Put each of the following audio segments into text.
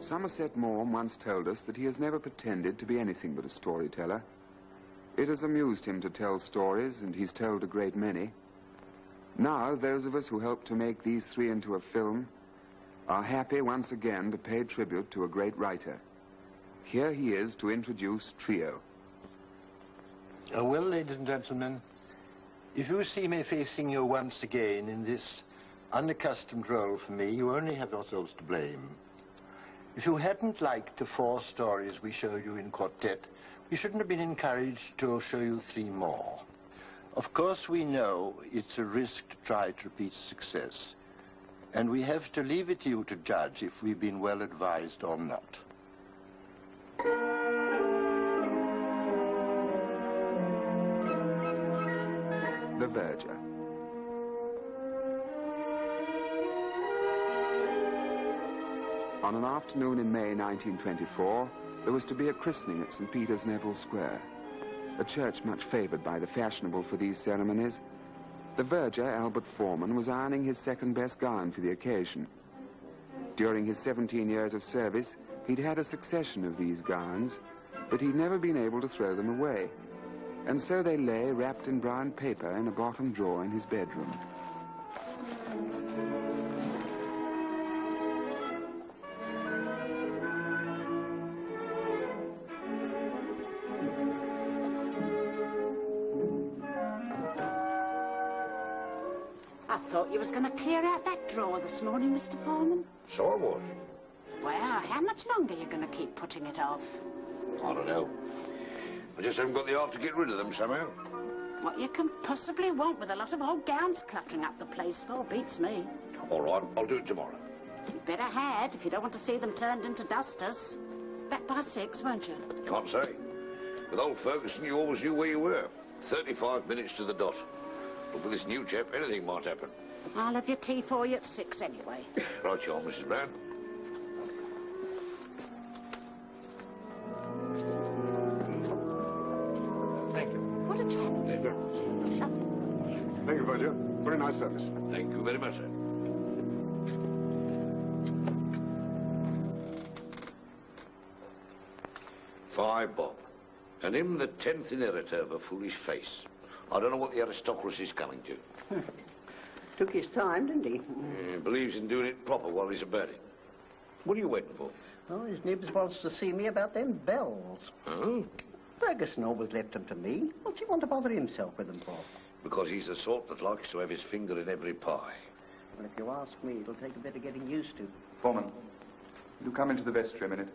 Somerset Maugham once told us that he has never pretended to be anything but a storyteller. It has amused him to tell stories, and he's told a great many. Now, those of us who helped to make these three into a film are happy once again to pay tribute to a great writer. Here he is to introduce Trio. Well, ladies and gentlemen, if you see me facing you once again in this unaccustomed role for me, you only have yourselves to blame. If you hadn't liked the 4 stories we showed you in quartet, we shouldn't have been encouraged to show you 3 more. Of course, we know it's a risk to try to repeat success, and we have to leave it to you to judge if we've been well advised or not. The Verger. On an afternoon in May 1924, there was to be a christening at St. Peter's, Neville Square, a church much favored by the fashionable for these ceremonies. The verger, Albert Foreman, was ironing his second-best gown for the occasion. During his 17 years of service, he'd had a succession of these gowns, but he'd never been able to throw them away. And so they lay wrapped in brown paper in a bottom drawer in his bedroom. I thought you was going to clear out that drawer this morning, Mr. Foreman. So I was. Well, how much longer are you going to keep putting it off? I don't know. I just haven't got the heart to get rid of them somehow. What you can possibly want with a lot of old gowns cluttering up the place for beats me. All right, I'll do it tomorrow. You better had if you don't want to see them turned into dusters. Back by 6, won't you? Can't say. With old Ferguson, you always knew where you were. 35 minutes to the dot. But with this new chap, anything might happen. I'll have your tea for you at 6 anyway. Right you are, Mrs. Brown. Thank you. What a job. Thank you. Thank you, Verger. Very nice service. Thank you very much, sir. $5 bob. And him the 10th inheritor of a foolish face. I don't know what the aristocracy's coming to. Took his time, didn't he? He believes in doing it proper while he's about it. What are you waiting for? Oh, his nibs wants to see me about them bells. Oh? Ferguson always left them to me. What's he want to bother himself with them for? Because he's the sort that likes to have his finger in every pie. Well, if you ask me, it'll take a bit of getting used to. Foreman, will you come into the vestry a minute?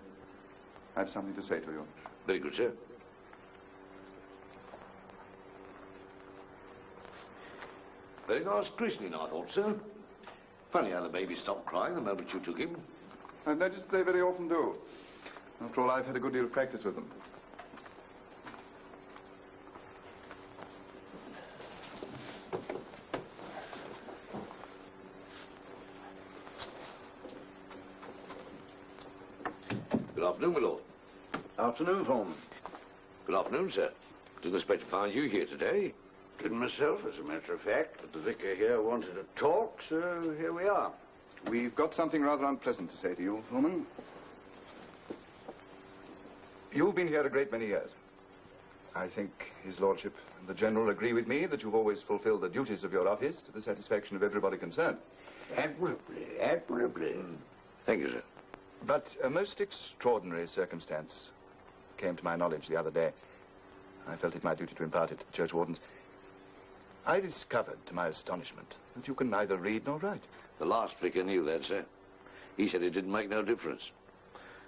I have something to say to you. Very good, sir. Very nice christening, I thought, sir. Funny how the baby stopped crying the moment you took him. I've noticed they very often do. After all, I've had a good deal of practice with them. Good afternoon, my lord. Afternoon, Foreman. Good afternoon, sir. Didn't expect to find you here today. Didn't myself, as a matter of fact, but the vicar here wanted to talk, so here we are. We've got something rather unpleasant to say to you, Foreman. You've been here a great many years. I think His Lordship and the General agree with me that you've always fulfilled the duties of your office to the satisfaction of everybody concerned. Admirably, admirably. Thank you, sir. But a most extraordinary circumstance came to my knowledge the other day. I felt it my duty to impart it to the church wardens. I discovered, to my astonishment, that you can neither read nor write. The last vicar knew that, sir. He said it didn't make no difference.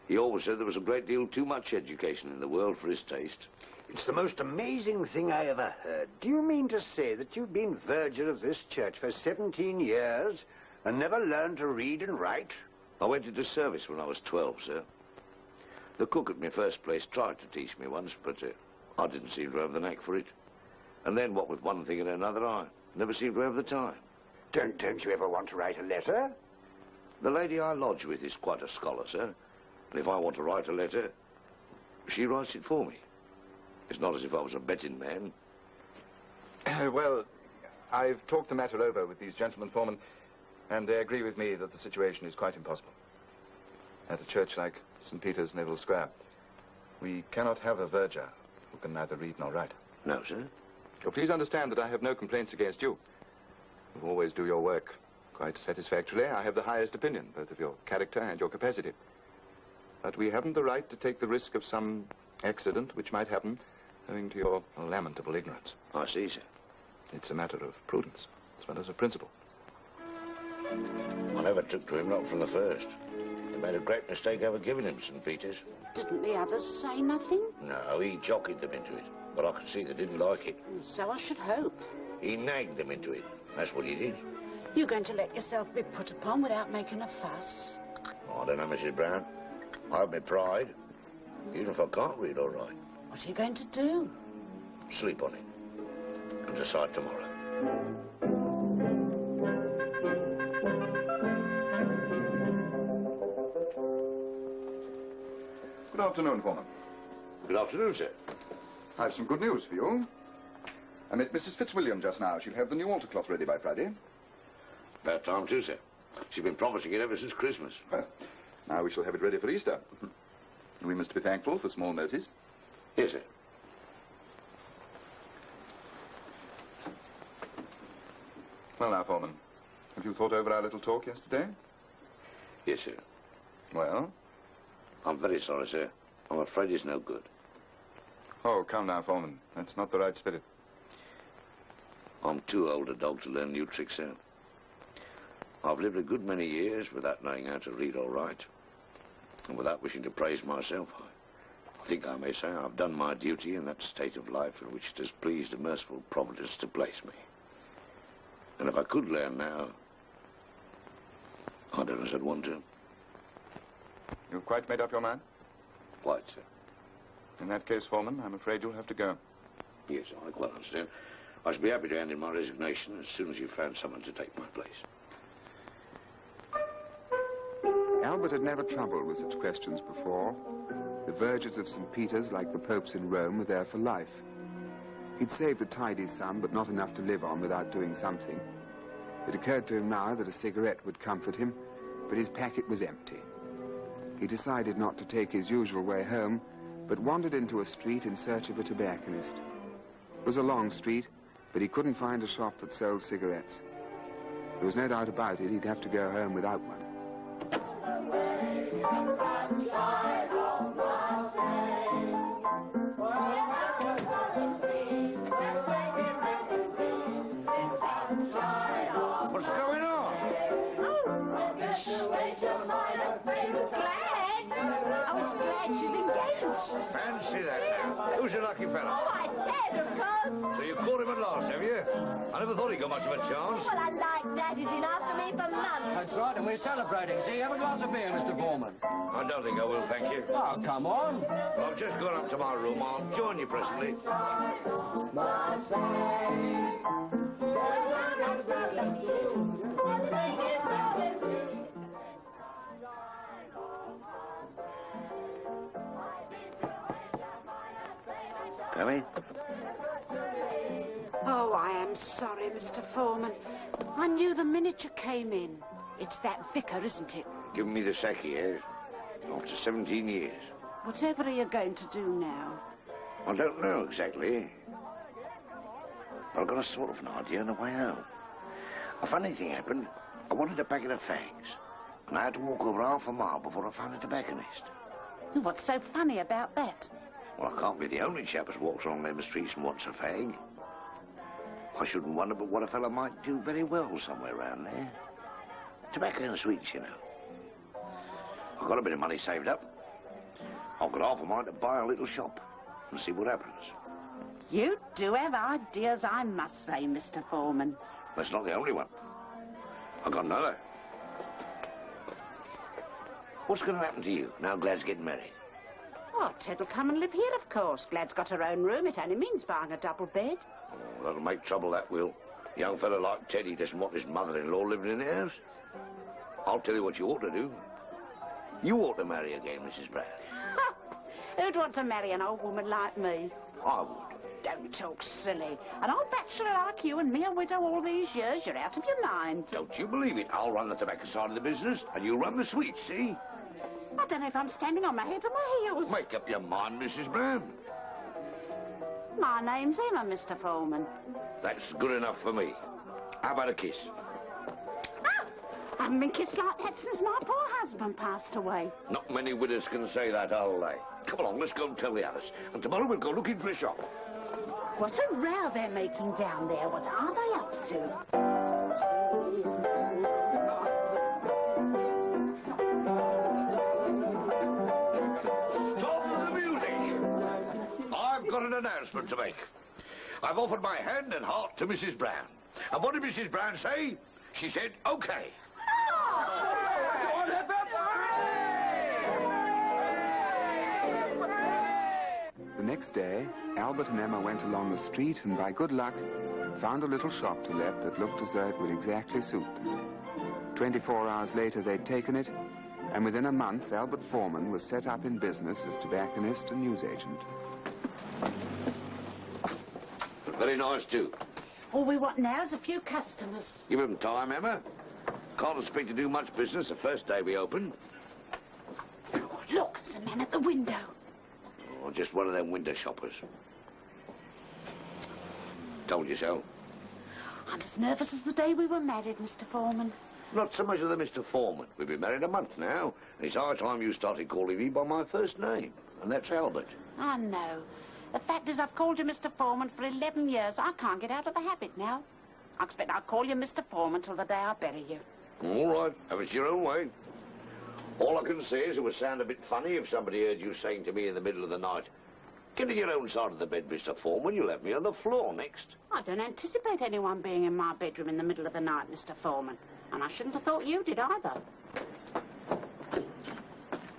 He always said there was a great deal too much education in the world for his taste. It's the most amazing thing I ever heard. Do you mean to say that you've been verger of this church for 17 years and never learned to read and write? I went into service when I was 12, sir. The cook at my first place tried to teach me once, but I didn't seem to have the knack for it. And then, what with one thing and another, I never seemed to have the time. Don't you ever want to write a letter? The lady I lodge with is quite a scholar, sir. And if I want to write a letter, she writes it for me. It's not as if I was a betting man. Well, I've talked the matter over with these gentlemen, Foreman, and they agree with me that the situation is quite impossible. At a church like St. Peter's, Neville Square, we cannot have a verger who can neither read nor write. No, sir. So please understand that I have no complaints against you. You always do your work quite satisfactorily. I have the highest opinion, both of your character and your capacity. But we haven't the right to take the risk of some accident which might happen owing to your lamentable ignorance. I see, sir. It's a matter of prudence as well as of principle. I never took to him, not from the first. He made a great mistake ever giving him St. Peter's. Didn't the others say nothing? No, he jockeyed them into it. But I could see they didn't like it. So I should hope. He nagged them into it. That's what he did. You're going to let yourself be put upon without making a fuss? I don't know, Mrs. Brown. I have my pride, even if I can't read all right. What are you going to do? Sleep on it. And decide tomorrow. Good afternoon, Foreman. Good afternoon, sir. I have some good news for you. I met Mrs. Fitzwilliam just now. She'll have the new altar cloth ready by Friday. About time, too, sir. She's been promising it ever since Christmas. Well, now we shall have it ready for Easter. We must be thankful for small mercies. Yes, sir. Well, now, Foreman, have you thought over our little talk yesterday? Yes, sir. Well? I'm very sorry, sir. I'm afraid it's no good. Oh, come now, Foreman. That's not the right spirit. I'm too old a dog to learn new tricks, sir. I've lived a good many years without knowing how to read or write. And without wishing to praise myself, I think I may say I've done my duty in that state of life in which it has pleased a merciful Providence to place me. And if I could learn now, I don't know if I'd want to. You've quite made up your mind? Quite, sir. In that case, Foreman, I'm afraid you'll have to go. Yes, I quite understand. I shall be happy to hand in my resignation as soon as you've found someone to take my place. Albert had never troubled with such questions before. The vergers of St. Peter's, like the popes in Rome, were there for life. He'd saved a tidy sum, but not enough to live on without doing something. It occurred to him now that a cigarette would comfort him, but his packet was empty. He decided not to take his usual way home, but wandered into a street in search of a tobacconist. It was a long street, but he couldn't find a shop that sold cigarettes. There was no doubt about it, he'd have to go home without one. What's going on? She's engaged. Fancy that now. Who's your lucky fella? Oh, I Ted, of course. So you caught him at last, have you? I never thought he got much of a chance. Well, I like that. He's been after me for months. right, and we're celebrating. See, have a glass of beer, Mr. Foreman. I don't think I will, thank you. Oh, come on. Well, I've just gone up to my room. I'll join you presently. Come in. Oh, I am sorry, Mr. Foreman. I knew the minute you came in. It's that vicar, isn't it? Giving me the sack here after 17 years. Whatever are you going to do now? I don't know exactly. I've got a sort of an idea on the way home. A funny thing happened. I wanted a packet of fags, and I had to walk over half a mile before I found a tobacconist. What's so funny about that? Well, I can't be the only chap who walks along them streets and wants a fag. I shouldn't wonder but what a fellow might do very well somewhere around there. Tobacco and sweets, you know. I've got a bit of money saved up. I've got half a mind to buy a little shop and see what happens. You do have ideas, I must say, Mr. Foreman. That's not the only one. I've got another. What's going to happen to you now Glad's getting married? Oh, Ted'll come and live here, of course. Glad's got her own room. It only means buying a double bed. Oh, that'll make trouble, that will. A young fellow like Teddy doesn't want his mother-in-law living in the house. I'll tell you what you ought to do. You ought to marry again, Mrs. Brown. Who'd want to marry an old woman like me? I would. Don't talk silly. An old bachelor like you and me a widow all these years, you're out of your mind. Don't you believe it? I'll run the tobacco side of the business, and you run the sweets, see? I don't know if I'm standing on my head or my heels. Make up your mind, Mrs. Brown. My name's Emma, Mr. Foreman. That's good enough for me. How about a kiss? Oh, I haven't been kissed like that since my poor husband passed away. Not many widows can say that, are they? Come along, let's go and tell the others. And tomorrow we'll go looking for a shop. What a row they're making down there. What are they up to? I've got an announcement to make. I've offered my hand and heart to Mrs. Brown. And what did Mrs. Brown say? She said, OK. The next day, Albert and Emma went along the street and, by good luck, found a little shop to let that looked as though it would exactly suit them. 24 hours later, they'd taken it, and within a month, Albert Foreman was set up in business as tobacconist and newsagent. Very nice, too. All we want now is a few customers. Give them time, Emma. Can't expect to do much business the first day we open. Oh, look, there's a man at the window. Oh, just one of them window shoppers. Told you so. I'm as nervous as the day we were married, Mr. Foreman. Not so much of the Mr. Foreman. We've been married a month now, and it's high time you started calling me by my first name, and that's Albert. I know. The fact is, I've called you Mr. Foreman for 11 years. I can't get out of the habit now. I expect I'll call you Mr. Foreman till the day I bury you. All right, have it your own way. All I can say is it would sound a bit funny if somebody heard you saying to me in the middle of the night, "Get to your own side of the bed, Mr. Foreman. You'll have me on the floor next." I don't anticipate anyone being in my bedroom in the middle of the night, Mr. Foreman. And I shouldn't have thought you did either.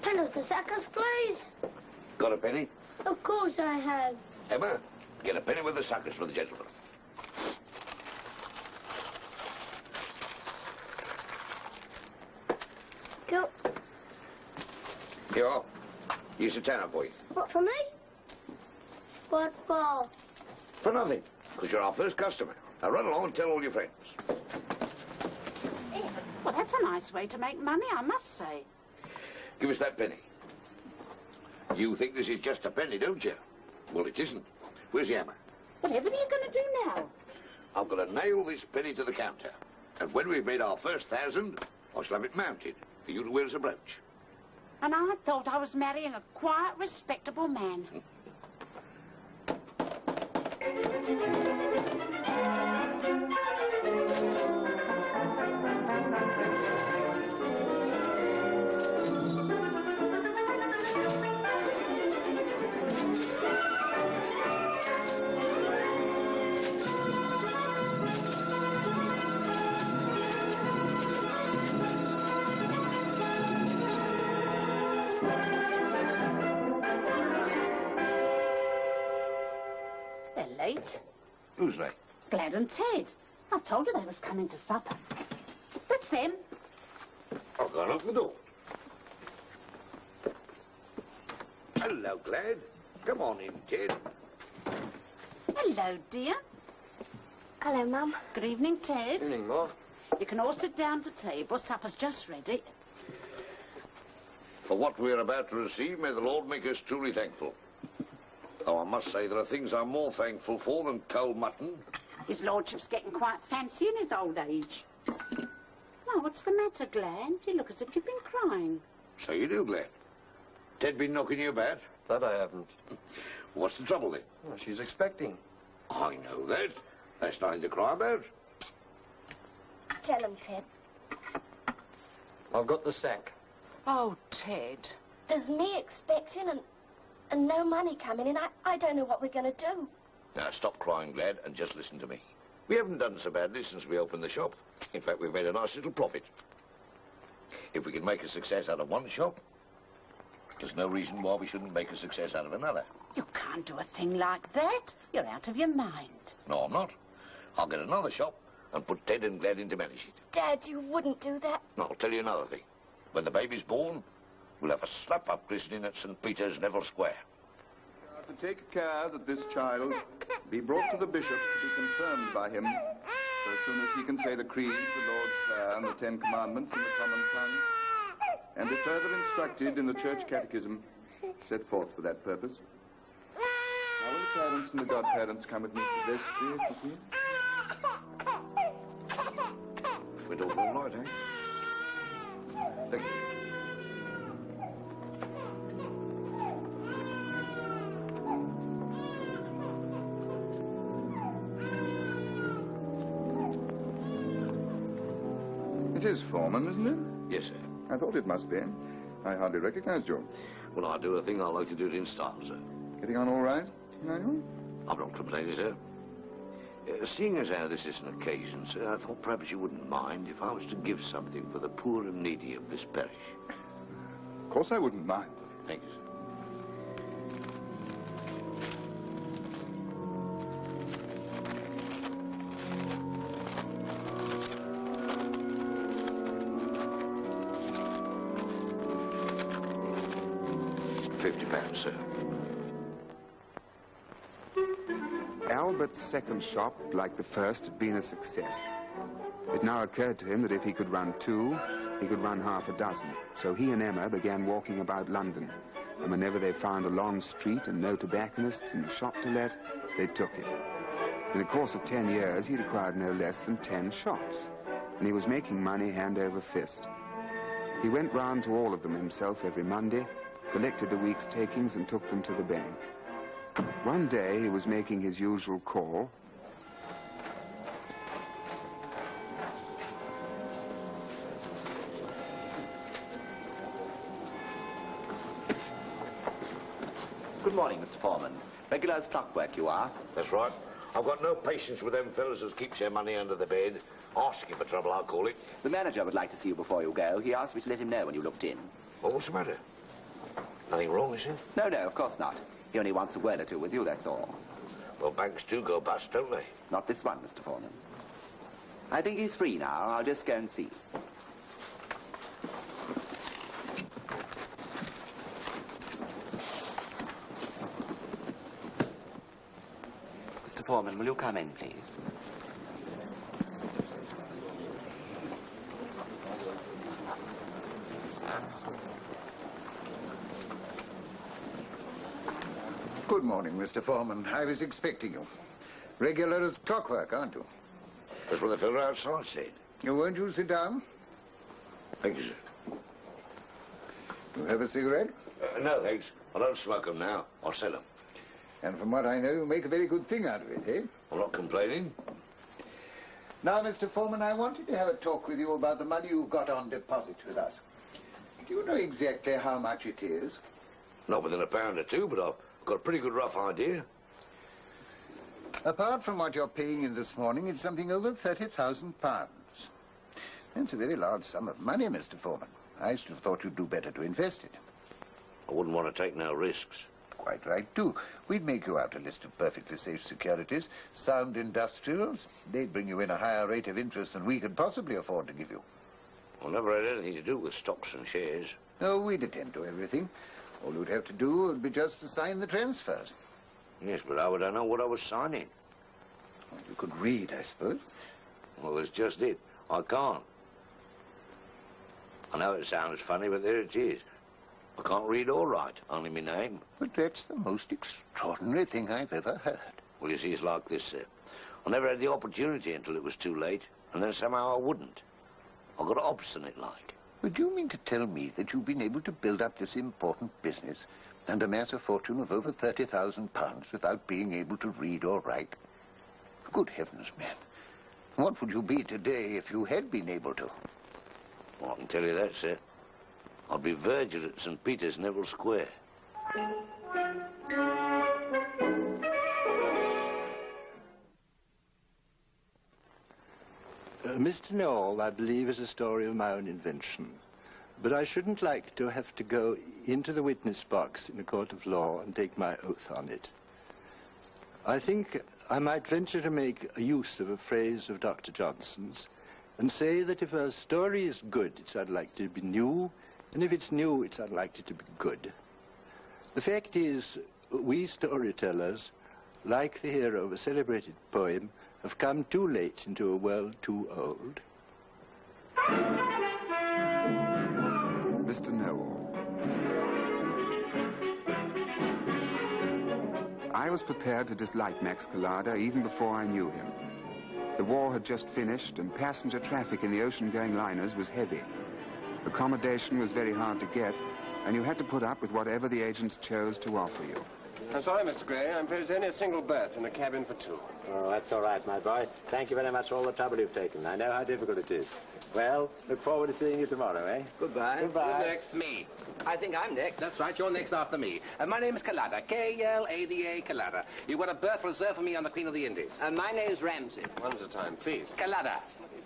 Penny for suckers, please. Got a penny? Of course I have. Emma, get a penny with the suckers for the gentleman. Go. Here you are. Here's a tenner for you. What, for me? What for? For nothing, because you're our first customer. Now run along and tell all your friends. Well, that's a nice way to make money, I must say. Give us that penny. You think this is just a penny, don't you? Well, it isn't. Where's the hammer? Whatever are you going to do now? I've got to nail this penny to the counter. And when we've made our first 1,000, I shall have it mounted for you to wear as a brooch. And I thought I was marrying a quiet, respectable man. Who's they? Glad and Ted. I told you they was coming to supper. That's them. I'll go and open the door. Hello, Glad. Come on in, Ted. Hello, dear. Hello, Mum. Good evening, Ted. Evening, Ma. You can all sit down to table. Supper's just ready. For what we're about to receive, may the Lord make us truly thankful. Though I must say there are things I'm more thankful for than cold mutton. His lordship's getting quite fancy in his old age. Now, what's the matter, Glad? You look as if you've been crying. So you do, Glad. Ted been knocking you about? That I haven't. What's the trouble then? Well, she's expecting. I know that. That's nothing to cry about. Tell him, Ted. I've got the sack. Oh, Ted. There's me expecting and no money coming in. I don't know what we're going to do. Now, stop crying, Glad, and just listen to me. We haven't done so badly since we opened the shop. In fact, we've made a nice little profit. If we can make a success out of one shop, there's no reason why we shouldn't make a success out of another. You can't do a thing like that. You're out of your mind. No, I'm not. I'll get another shop and put Ted and Glad in to manage it. Dad, you wouldn't do that. And I'll tell you another thing. When the baby's born, we'll have a slap-up christening at St. Peter's, Neville Square. To take care that this child be brought to the bishop to be confirmed by him so soon as he can say the creed, the Lord's Prayer, and the 10 Commandments in the common tongue, and be further instructed in the church catechism set forth for that purpose. Now will the parents and the godparents come with me to the vestry, if you please? We're all right, eh? Thank you. It is Foreman, isn't it? Yes, sir. I thought it must be. I hardly recognized you. When I do a thing, I like to do it in style, sir. Getting on all right, Manuel? I'm not complaining, sir. Seeing as how this is an occasion, sir, I thought perhaps you wouldn't mind if I was to give something for the poor and needy of this parish. Of course I wouldn't mind. Thank you, sir. £50, sir. Albert's second shop, like the first, had been a success. It now occurred to him that if he could run 2, he could run half a dozen. So he and Emma began walking about London, and whenever they found a long street and no tobacconists and a shop to let, they took it. In the course of 10 years, he'd acquired no less than 10 shops, and he was making money hand over fist. He went round to all of them himself every Monday, collected the week's takings and took them to the bank. One day, he was making his usual call. Good morning, Mr. Foreman. Regular as clockwork you are. That's right. I've got no patience with them fellas who keeps their money under the bed. Asking for trouble, I'll call it. The manager would like to see you before you go. He asked me to let him know when you looked in. Well, what's the matter? Nothing wrong, is there? No, of course not. He only wants a word or two with you, that's all. Well, banks do go bust, don't they? Not this one, Mr. Foreman. I think he's free now. I'll just go and see. Mr. Foreman, will you come in, please? Good morning, Mr. Foreman. I was expecting you. Regular as clockwork, aren't you? That's what the fella outside said. Won't you sit down? Thank you, sir. You have a cigarette? No, thanks. I don't smoke them now. I'll sell them. And from what I know, you make a very good thing out of it, eh? I'm not complaining. Now, Mr. Foreman, I wanted to have a talk with you about the money you've got on deposit with us. Do you know exactly how much it is? Not within £1 or 2, but I've got a pretty good rough idea. Apart from what you're paying in this morning, it's something over £30,000. That's a very large sum of money, Mr. Foreman. I should have thought you'd do better to invest it. I wouldn't want to take no risks. quite right, too. We'd make you out a list of perfectly safe securities, sound industrials. They'd bring you in a higher rate of interest than we could possibly afford to give you. I never had anything to do with stocks and shares. No, we'd attend to everything. All you'd have to do would be just to sign the transfers. Yes, but how would I know what I was signing? Well, you could read, I suppose. Well, that's just it. I can't. I know it sounds funny, but there it is. I can't read or write, only my name. But that's the most extraordinary thing I've ever heard. Well, you see, it's like this, sir. I never had the opportunity until it was too late, and then somehow I wouldn't. I got obstinate like. But do you mean to tell me that you've been able to build up this important business and amass a fortune of over £30,000 without being able to read or write? Good heavens, man. What would you be today if you had been able to? Well, I can tell you that, sir. I'd be Verger at St. Peter's, Neville Square. Mr. Noel, I believe, is a story of my own invention. But I shouldn't like to have to go into the witness box in a court of law and take my oath on it. I think I might venture to make a use of a phrase of Dr. Johnson's and say that if a story is good, it's unlikely to be new, and if it's new, it's unlikely to be good. The fact is, we storytellers, like the hero of a celebrated poem, have come too late into a world too old. Mr. Noel. I was prepared to dislike Max Collada even before I knew him. The war had just finished, and passenger traffic in the ocean-going liners was heavy. Accommodation was very hard to get, and you had to put up with whatever the agents chose to offer you. I'm sorry, Mr. Gray. I'm afraid there's only a single berth in a cabin for two. Oh, that's all right, my boy. Thank you very much for all the trouble you've taken. I know how difficult it is. Well, look forward to seeing you tomorrow, eh? Goodbye. Goodbye. Who's next? Me. I think I'm next. That's right. You're next after me. My name's Collada. K-L-A-D-A, Collada. You've got a berth reserved for me on the Queen of the Indies. My name's Ramsey. One at a time, please. Collada.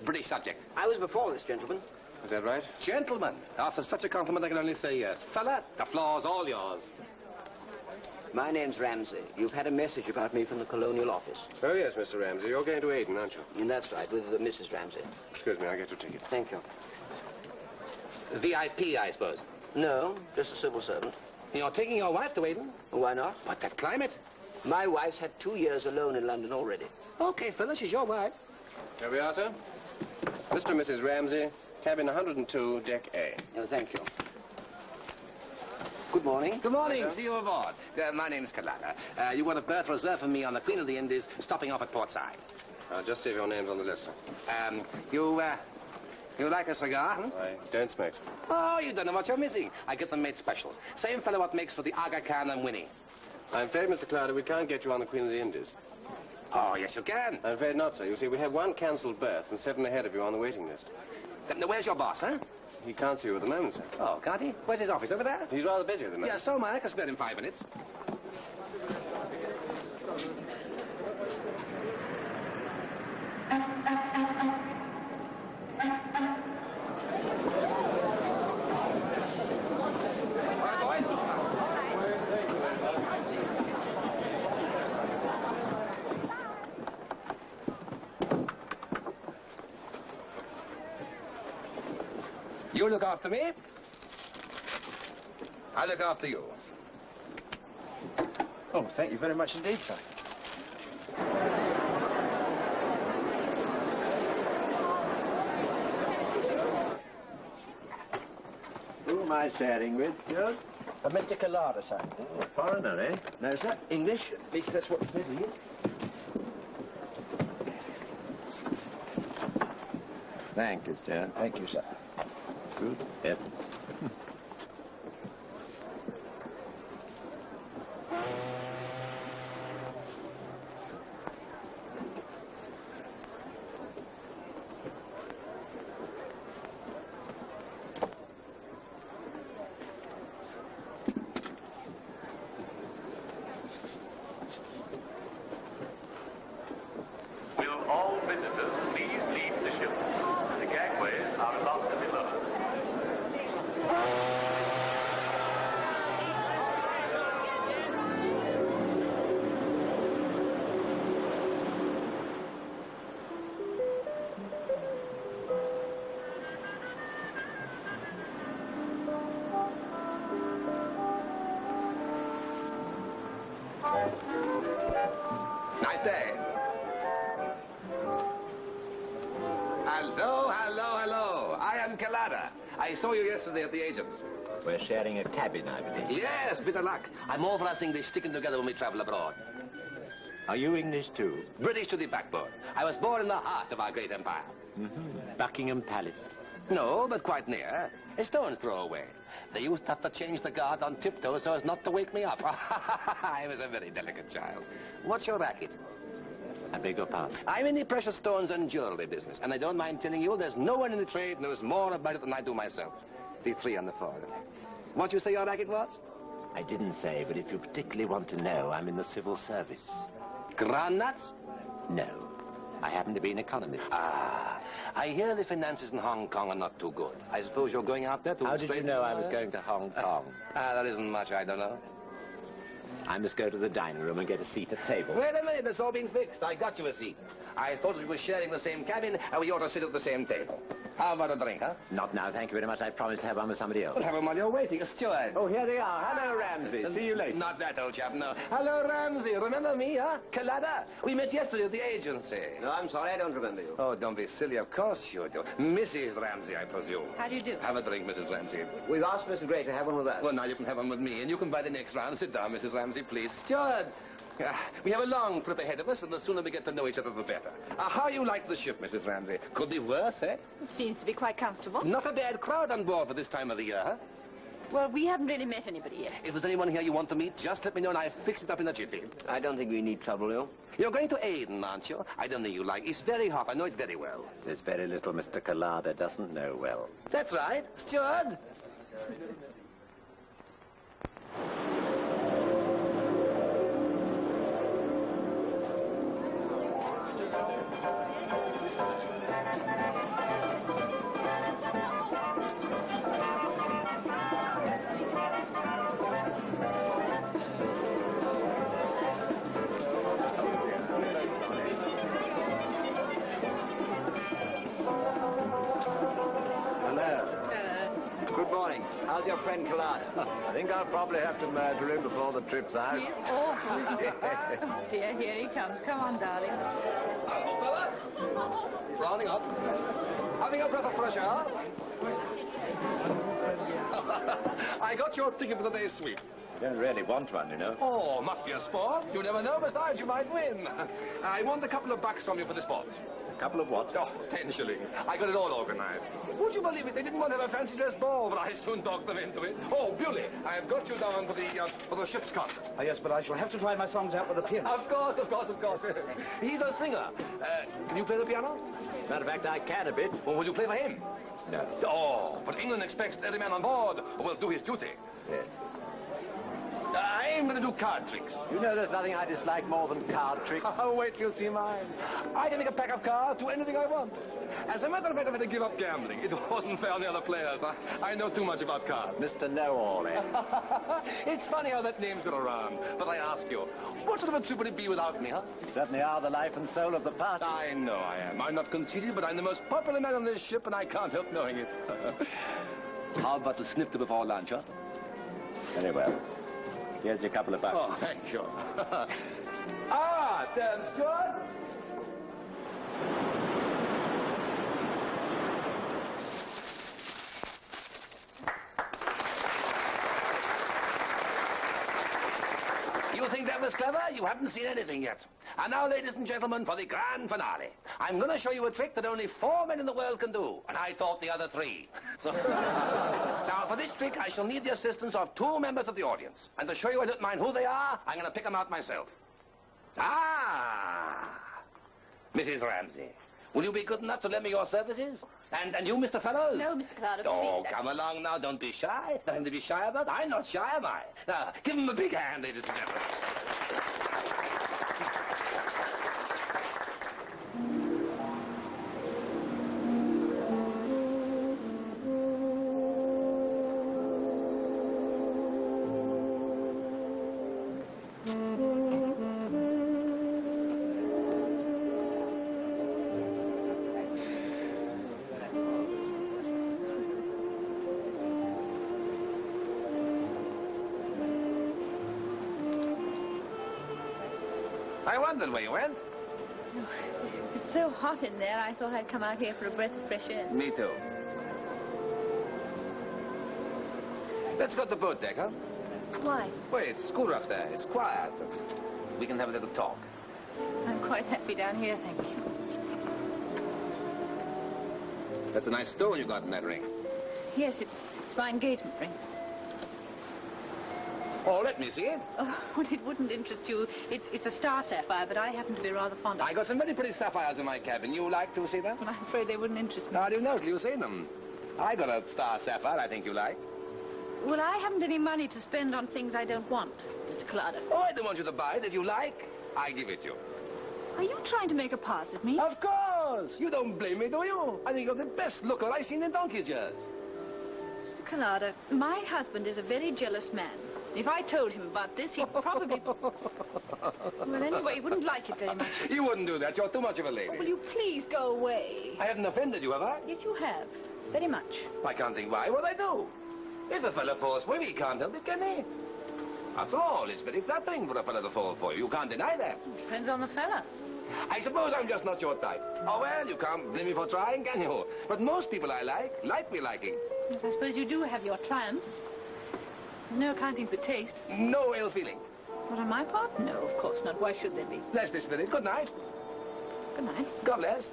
British subject. I was before this gentleman. Is that right? Gentlemen. After such a compliment, I can only say yes. Fella, the floor's all yours. My name's Ramsey. You've had a message about me from the Colonial Office. Oh, yes, Mr. Ramsey. You're going to Aden, aren't you? And that's right, with Mrs. Ramsey. Excuse me, I'll get your tickets. Thank you. VIP, I suppose. No, just a civil servant. You're taking your wife to Aden? Why not? But that climate. My wife's had 2 years alone in London already. Okay, fella, she's your wife. Here we are, sir. Mr. and Mrs. Ramsey, cabin 102, deck A. Oh, thank you. Good morning. Good morning. See you aboard. My name's Collada. You got a berth reserved for me on the Queen of the Indies, stopping off at Portside. I'll just see if your name's on the list, sir. You like a cigar, huh? I don't smoke, sir. Oh, you don't know what you're missing. I get them made special. Same fellow what makes for the Aga Khan and Winnie. I'm afraid, Mr. Clouder, we can't get you on the Queen of the Indies. Oh, yes, you can. I'm afraid not, sir. You see, we have 1 cancelled berth and 7 ahead of you on the waiting list. Now, where's your boss, huh? He can't see you at the moment, sir. Oh, can't he? Where's his office? Over there? He's rather busy at the moment. Yeah, so am I. I can spare him 5 minutes. You look after me. I look after you. Oh, thank you very much indeed, sir. Who am I sharing with, Stuart? Mr. Collada, sir. Oh, foreigner, eh? No, sir. English. At least that's what it says he is. Thank you, Stuart. Thank you, sir. Good heavens. Will all visitors please leave the ship? The gangways are about to be lowered. Nice day. Hello, hello, hello. I am Kalada. I saw you yesterday at the agent's. We're sharing a cabin, I believe. Yes, bit of luck. I'm all for us English sticking together when we travel abroad. Are you English too? British to the backbone. I was born in the heart of our great empire. Buckingham Palace. No, but quite near. A stone's throw away. They used to have to change the guard on tiptoe so as not to wake me up. I was a very delicate child. What's your racket? I beg your pardon. I'm in the precious stones and jewelry business, and I don't mind telling you there's no one in the trade knows more about it than I do myself. The three on the floor. What you say your racket was? I didn't say, but if you particularly want to know, I'm in the civil service. Groundnuts? No. I happen to be an economist. Ah, I hear the finances in Hong Kong are not too good. I suppose you're going out there to... How did you know I was going to Hong Kong? There isn't much I don't know. I must go to the dining room and get a seat at table. Wait a minute, it's all been fixed. I got you a seat. I thought we were sharing the same cabin and we ought to sit at the same table. How about a drink, huh? Not now, thank you very much. I promised to have one with somebody else. Well, have them while you're waiting. A steward. Oh, here they are. Hello, Ramsay. See you later. Not that, old chap, no. Hello, Ramsay. Remember me, huh? Kalada. We met yesterday at the agency. No, I'm sorry, I don't remember you. Oh, don't be silly. Of course you do. Mrs. Ramsay, I presume. How do you do? Have a drink, Mrs. Ramsay. We've asked Mr. Gray to have one with us. Well, now you can have one with me, and you can buy the next round. Sit down, Mrs. Ramsay, please. Steward. We have a long trip ahead of us, and the sooner we get to know each other, the better. How you like the ship, Mrs. Ramsay? Could be worse, eh? It seems to be quite comfortable. Not a bad crowd on board for this time of the year, huh? Well, we haven't really met anybody yet. If there's anyone here you want to meet, just let me know and I'll fix it up in a jiffy. I don't think we need trouble, you. You're going to Aden, aren't you? I don't think you like. It's very hot. I know it very well. There's very little Mr. Kalada doesn't know well. That's right. Steward. Good morning. How's your friend Kalada? I think I'll probably have to murder him before the trip's out. He's awful, isn't he? Oh, dear, here he comes. Come on, darling. Hello, fella. Rounding up. Having a breath of fresh air. I got your ticket for the day's sweep. You don't really want one, you know. Oh, must be a sport. You never know. Besides, you might win. I want a couple of bucks from you for the sport. Couple of what? Oh, 10 shillings. I got it all organized. Would you believe it? They didn't want to have a fancy dress ball, but I soon talked them into it. Oh, Bewley, I have got you down for the ship's concert. Oh, yes, but I shall have to try my songs out with the piano. Of course. He's a singer. Can you play the piano? As a matter of fact, I can a bit. Well, will you play for him? No. Oh, but England expects every man on board who will do his duty. Yes. I'm going to do card tricks. You know there's nothing I dislike more than card tricks. Oh, wait till you see mine. I can make a pack of cards, do anything I want. As a matter of fact, I've had to give up gambling. It wasn't fair on the other players. I know too much about cards. Mr. Know-All, eh? It's funny how that name's got around. But I ask you, what sort of a trip would it be without me, huh? You certainly are the life and soul of the party. I know I am. I'm not conceited, but I'm the most popular man on this ship, and I can't help knowing it. How about the snifter before lunch, huh? Very well. Here's your couple of bucks. Oh, thank you. Then, Stuart. You think that was clever? You haven't seen anything yet. And now, ladies and gentlemen, for the grand finale. I'm going to show you a trick that only 4 men in the world can do, and I taught the other 3. Now, for this trick, I shall need the assistance of 2 members of the audience. And to show you I don't mind who they are, I'm going to pick them out myself. Mrs. Ramsay, will you be good enough to lend me your services? And you, Mr. Fellows? No, Mr. Clara, Oh, please. come along now. Don't be shy. Nothing to be shy about. I'm not shy, am I? Now, give him a big hand, ladies and gentlemen. I wondered where you went. It's so hot in there, I thought I'd come out here for a breath of fresh air. Me too. Let's go to the boat deck, huh? Why? Wait, it's cooler up there. It's quiet. We can have a little talk. I'm quite happy down here, thank you. That's a nice stone you got in that ring. Yes, it's my engagement ring. Oh, let me see it. Oh, well, it wouldn't interest you. It's a star sapphire, but I happen to be rather fond of it. I got some very pretty sapphires in my cabin. You like to see them? Well, I'm afraid they wouldn't interest me. How do you know till you see them? I got a star sapphire I think you like. Well, I haven't any money to spend on things I don't want, Mr. Collada. Oh, I don't want you to buy it. If you like, I give it you. Are you trying to make a pass at me? Of course. You don't blame me, do you? I think you're the best looker I've seen in donkey's years. Mr. Collada, my husband is a very jealous man. If I told him about this, he'd probably... Well, anyway, he wouldn't like it very much. You wouldn't do that. You're too much of a lady. Oh, will you please go away? I haven't offended you, have I? Yes, you have. Very much. I can't think why. What I do? If a fella falls for you, he can't help it, can he? After all, it's very flattering for a fella to fall for you. You can't deny that. Depends on the fella. I suppose I'm just not your type. Oh, well, you can't blame me for trying, can you? But most people I like me liking. Yes, I suppose you do have your triumphs. There's no accounting for taste. No ill feeling. Not on my part? No, of course not. Why should there be? Bless the spirit. Good night. Good night. God bless.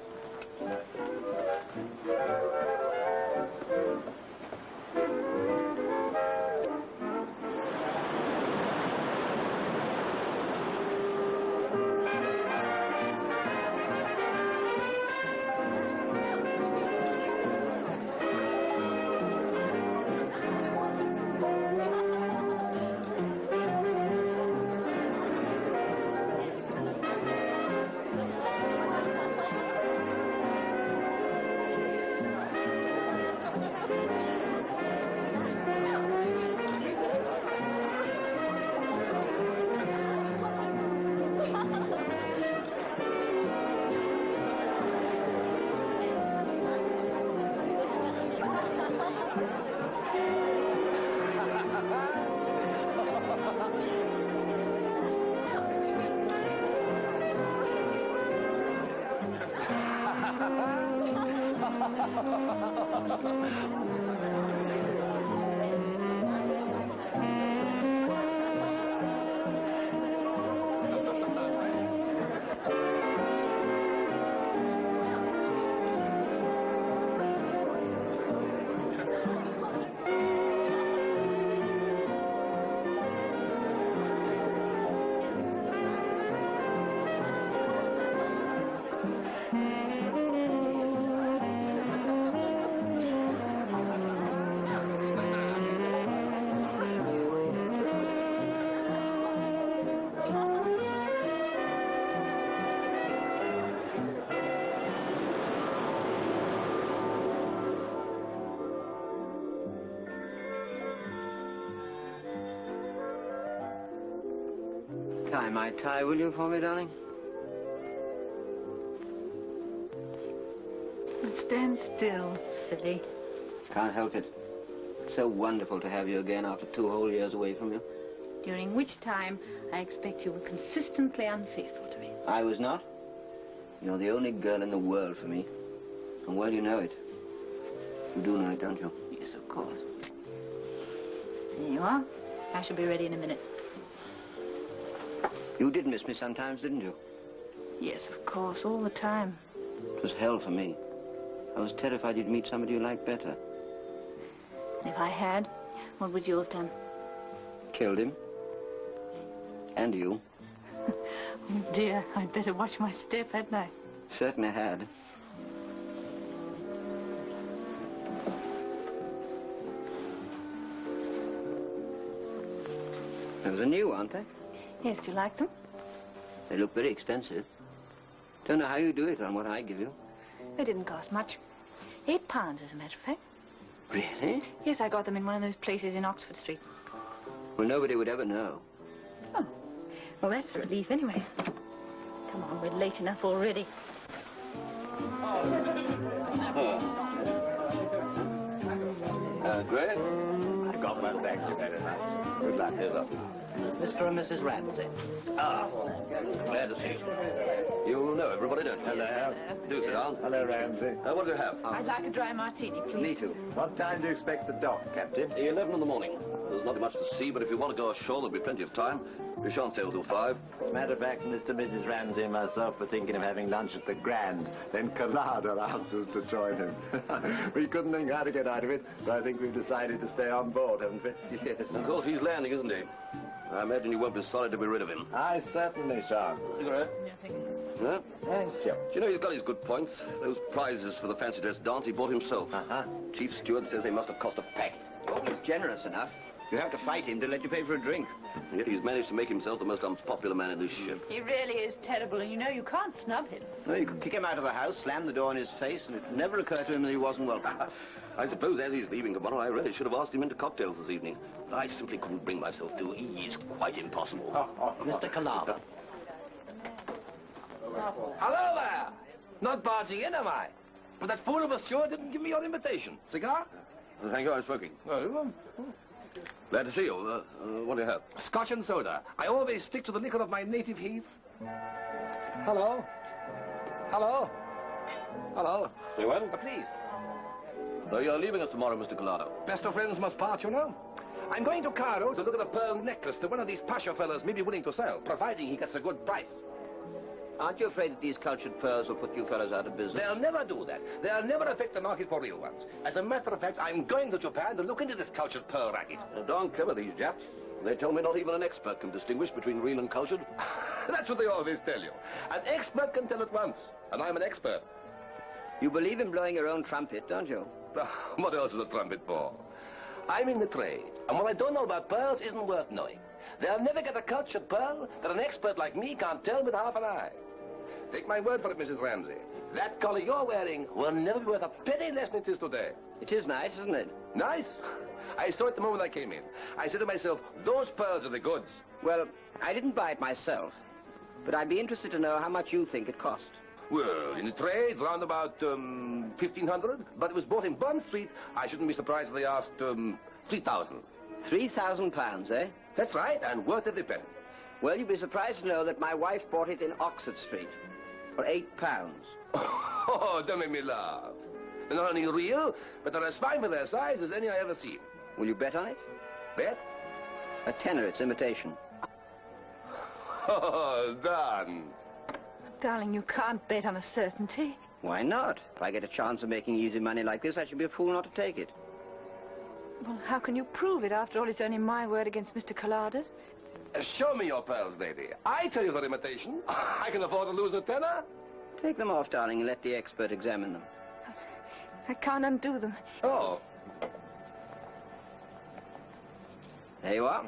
Tie my tie, will you, for me, darling? Stand still, silly. Can't help it. It's so wonderful to have you again after 2 whole years away from you. During which time I expect you were consistently unfaithful to me. I was not. You're the only girl in the world for me. And well, you know it. You do know it, don't you? Yes, of course. There you are. I shall be ready in a minute. You did miss me sometimes, didn't you? Yes, of course, all the time. It was hell for me. I was terrified you'd meet somebody you liked better. If I had, what would you have done? Killed him. And you. Oh, dear, I'd better watch my step, hadn't I? Certainly had. Those are new, aren't they? Yes, do you like them? They look very expensive. Don't know how you do it on what I give you. They didn't cost much. £8, as a matter of fact. Really? Yes, I got them in one of those places in Oxford Street. Well, nobody would ever know. Oh, well, that's a relief anyway. Come on, we're late enough already. Great. I got one, thank you very much. Good luck. Yes, sir. Mr. and Mrs. Ramsey. Ah, glad to see you. You know everybody, don't you? Hello. Do sit down. Hello, Ramsey. What do you have? I'd like a dry martini, please. Me too. What time do you expect the dock, Captain? 11 in the morning. There's nothing much to see, but if you want to go ashore, there'll be plenty of time. We shan't sail till 5. As a matter of fact, Mr. and Mrs. Ramsey and myself were thinking of having lunch at the Grand. Then Collada asked us to join him. We couldn't think how to get out of it, so I think we've decided to stay on board, haven't we? Yes. Of course, he's landing, isn't he? I imagine you won't be sorry to be rid of him. I certainly shan't. Cigarette? Yeah, thank you. Huh? Thank you. Do you know, he's got his good points. Those prizes for the fancy dress dance he bought himself. Chief steward says they must have cost a packet. Oh, he's generous enough. You have to fight him to let you pay for a drink. Yet he's managed to make himself the most unpopular man in this ship. He really is terrible, and you know you can't snub him. Well, you could kick him out of the house, slam the door in his face, and it never occurred to him that he wasn't welcome. I suppose as he's leaving tomorrow, I really should have asked him into cocktails this evening. But I simply couldn't bring myself to. He is quite impossible. Mr. Collada. Hello there! Not barging in, am I? But that fool of a steward didn't give me your invitation. Cigar? Thank you, I'm smoking. Glad to see you. What do you have? Scotch and soda. I always stick to the liquor of my native heath. Hello? Hello? Hello? Say what? Please. Though you're leaving us tomorrow, Mr. Collada. Best of friends must part, you know. I'm going to Cairo to look at a pearl necklace that one of these pasha fellas may be willing to sell, providing he gets a good price. Aren't you afraid that these cultured pearls will put you fellows out of business? They'll never do that. They'll never affect the market for real ones. As a matter of fact, I'm going to Japan to look into this cultured pearl racket. They're darn clever, these Japs. They tell me not even an expert can distinguish between real and cultured. That's what they always tell you. An expert can tell at once, and I'm an expert. You believe in blowing your own trumpet, don't you? What else is a trumpet for? I'm in the trade, and what I don't know about pearls isn't worth knowing. They'll never get a cultured pearl that an expert like me can't tell with half an eye. Take my word for it, Mrs. Ramsey. That collar you're wearing will never be worth a penny less than it is today. It is nice, isn't it? Nice? I saw it the moment I came in. I said to myself, those pearls are the goods. Well, I didn't buy it myself, but I'd be interested to know how much you think it cost. Well, in the trade, round about 1,500. But it was bought in Bond Street. I shouldn't be surprised if they asked 3,000. £3,000, eh? That's right, and worth every penny. Well, you'd be surprised to know that my wife bought it in Oxford Street for £8. Oh, don't make me laugh. They're not only real, but they're as fine for their size as any I ever seen. Will you bet on it? Bet? A tenner, it's imitation. Oh, done. Darling, you can't bet on a certainty. Why not? If I get a chance of making easy money like this, I should be a fool not to take it. Well, how can you prove it? After all, it's only my word against Mr. Collada's. Show me your pearls, lady. I tell you they're imitation. I can afford to lose a tenner. Take them off, darling, and let the expert examine them. I can't undo them. Oh. There you are.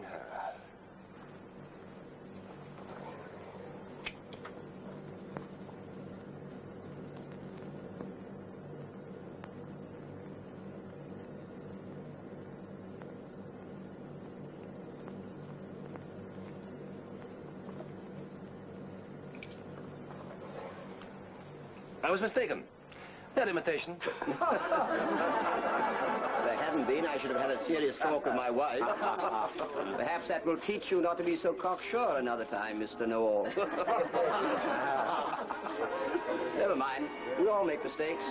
I was mistaken. They're imitation. If there hadn't been, I should have had a serious talk with my wife. Perhaps that will teach you not to be so cocksure another time, Mr. Know-all. Never mind. We all make mistakes.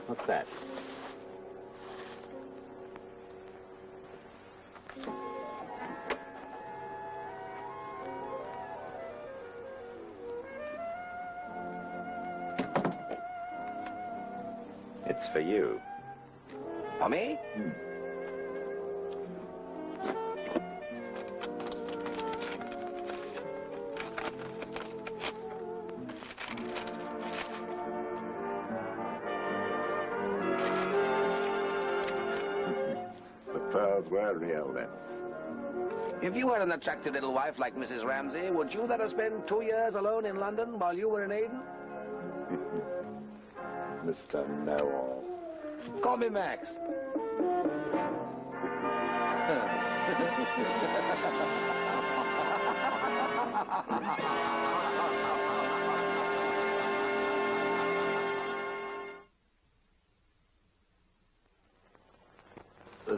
What's that? It's for you. For me? The pearls were real, then. If you had an attractive little wife like Mrs. Ramsey, would you let her spend 2 years alone in London while you were in Aden? Mr. Know-all. Call me Max.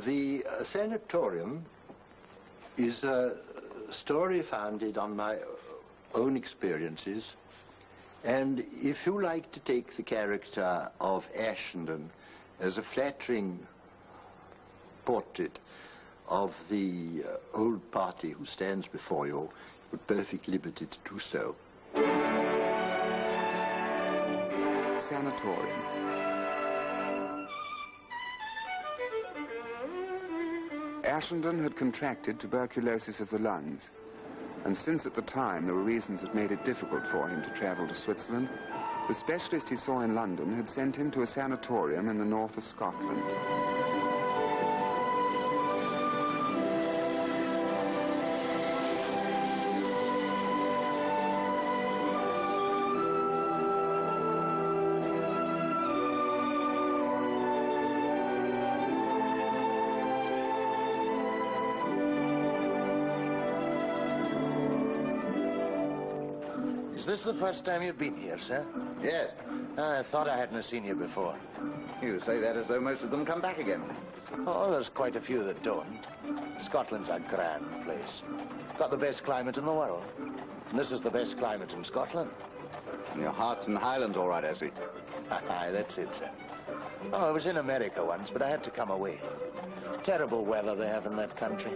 The Sanatorium is a story founded on my own experiences. And if you like to take the character of Ashenden as a flattering portrait of the old party who stands before you, you're at perfect liberty to do so. Sanatorium. Ashenden had contracted tuberculosis of the lungs, and since at the time there were reasons that made it difficult for him to travel to Switzerland, the specialist he saw in London had sent him to a sanatorium in the north of Scotland. Is this the first time you've been here, sir? Yes. I thought I hadn't seen you before. You say that as though most of them come back again. Oh, there's quite a few that don't. Scotland's a grand place. Got the best climate in the world. And this is the best climate in Scotland. And your heart's in the Highlands, all right, I see. Aye, that's it, sir. Oh, I was in America once, but I had to come away. Terrible weather they have in that country.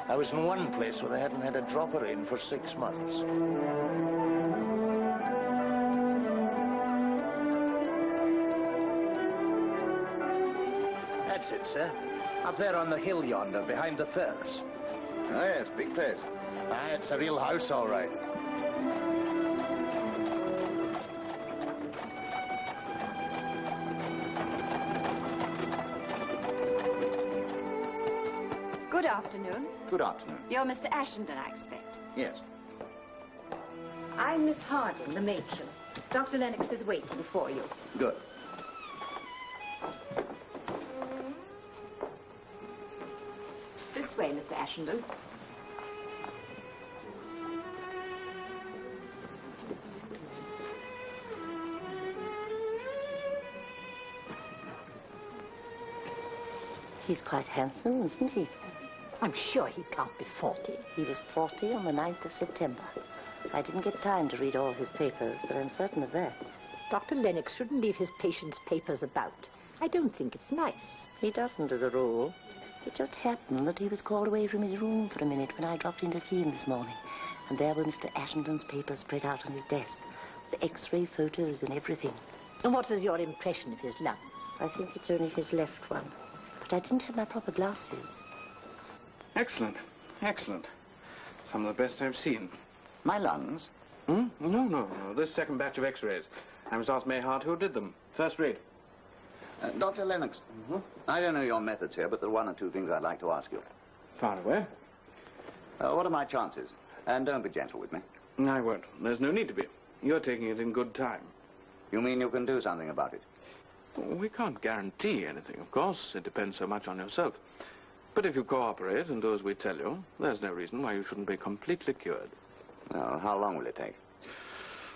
I was in one place where they hadn't had a drop of rain for 6 months. That's it, sir. Up there on the hill yonder, behind the firs. Oh, yes, big place. Aye, it's a real house, all right. Good afternoon. Good afternoon. You're Mr. Ashenden, I expect. Yes. I'm Miss Harding, the matron. Dr. Lennox is waiting for you. Good. This way, Mr. Ashenden. He's quite handsome, isn't he? I'm sure he can't be 40. He was 40 on the 9th of September. I didn't get time to read all his papers, but I'm certain of that. Dr. Lennox shouldn't leave his patients' papers about. I don't think it's nice. He doesn't, as a rule. It just happened that he was called away from his room for a minute when I dropped in to see him this morning. And there were Mr. Ashenden's papers spread out on his desk, with X-ray photos and everything. And what was your impression of his lungs? I think it's only his left one. But I didn't have my proper glasses. Excellent. Excellent. Some of the best I've seen. My lungs? No. This second batch of X-rays. I was asked Mayhart who did them. First rate. Dr. Lennox, I don't know your methods here, but there are one or two things I'd like to ask you. Far away. What are my chances? And don't be gentle with me. I won't. There's no need to be. You're taking it in good time. You mean you can do something about it? We can't guarantee anything, of course. It depends so much on yourself. But if you cooperate and do as we tell you, there's no reason why you shouldn't be completely cured. Well, how long will it take?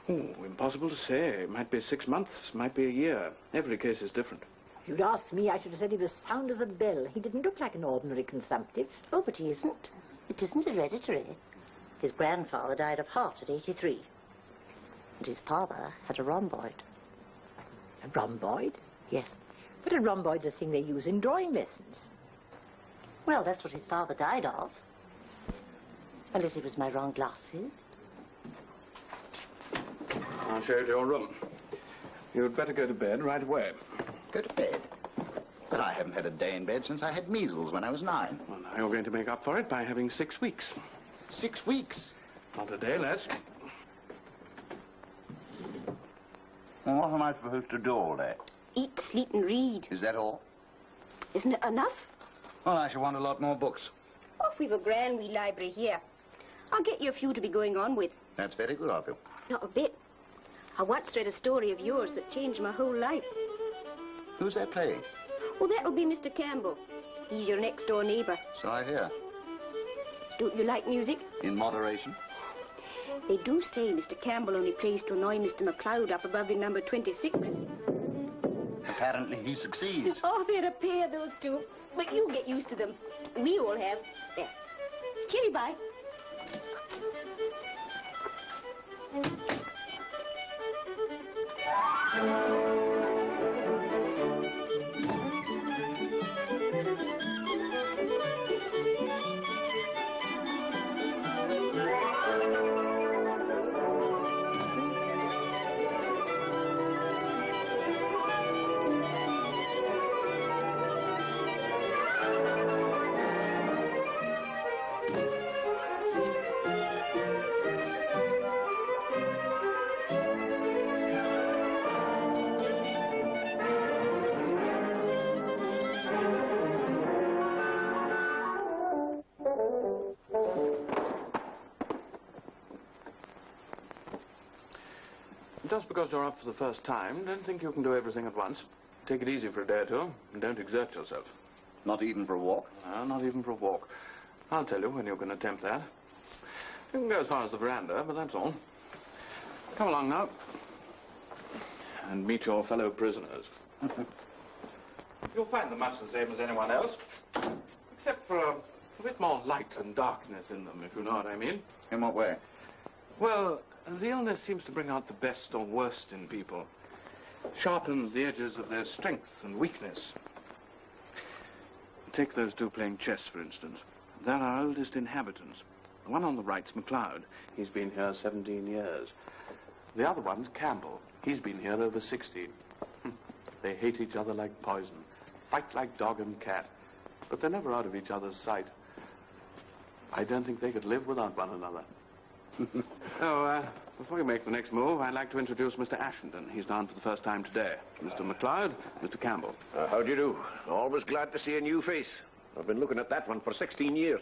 Oh, impossible to say. It might be 6 months, might be a year. Every case is different. If you'd asked me, I should have said he was sound as a bell. He didn't look like an ordinary consumptive. Oh, but he isn't. It isn't hereditary. His grandfather died of heart at 83. And his father had a rhomboid. A rhomboid? Yes. But a rhomboid's a thing they use in drawing lessons. Well, that's what his father died of. Unless it was my wrong glasses. I'll show you to your room. You'd better go to bed right away. Go to bed? But I haven't had a day in bed since I had measles when I was 9. Well, now you're going to make up for it by having 6 weeks. 6 weeks? Not a day less. Well, what am I supposed to do all day? Eat, sleep, and read. Is that all? Isn't it enough? Well, I shall want a lot more books. Oh, if we've a grand wee library here. I'll get you a few to be going on with. That's very good of you. Not a bit. I once read a story of yours that changed my whole life. Who's that playing? Oh, that'll be Mr. Campbell. He's your next-door neighbour. So I hear. Don't you like music? In moderation? They do say Mr. Campbell only plays to annoy Mr. MacLeod up above in number 26. apparently he succeeds. Oh, they're a pair, those two. But you get used to them. We all have. There. Kitty, bye. Just because you're up for the first time, don't think you can do everything at once. Take it easy for a day or two, and don't exert yourself. Not even for a walk? No, not even for a walk. I'll tell you when you can attempt that. You can go as far as the veranda, but that's all. Come along now. And meet your fellow prisoners. You'll find them much the same as anyone else, except for a bit more light and darkness in them, if you know what I mean. In what way? Well, the illness seems to bring out the best or worst in people. Sharpens the edges of their strength and weakness. Take those two playing chess, for instance. They're our oldest inhabitants. The one on the right's MacLeod. He's been here 17 years. The other one's Campbell. He's been here over 16. They hate each other like poison. Fight like dog and cat. But they're never out of each other's sight. I don't think they could live without one another. Before you make the next move, I'd like to introduce Mr. Ashenden. He's down for the first time today. Mr. MacLeod, Mr. Campbell. How do you do? Always glad to see a new face. I've been looking at that one for 16 years.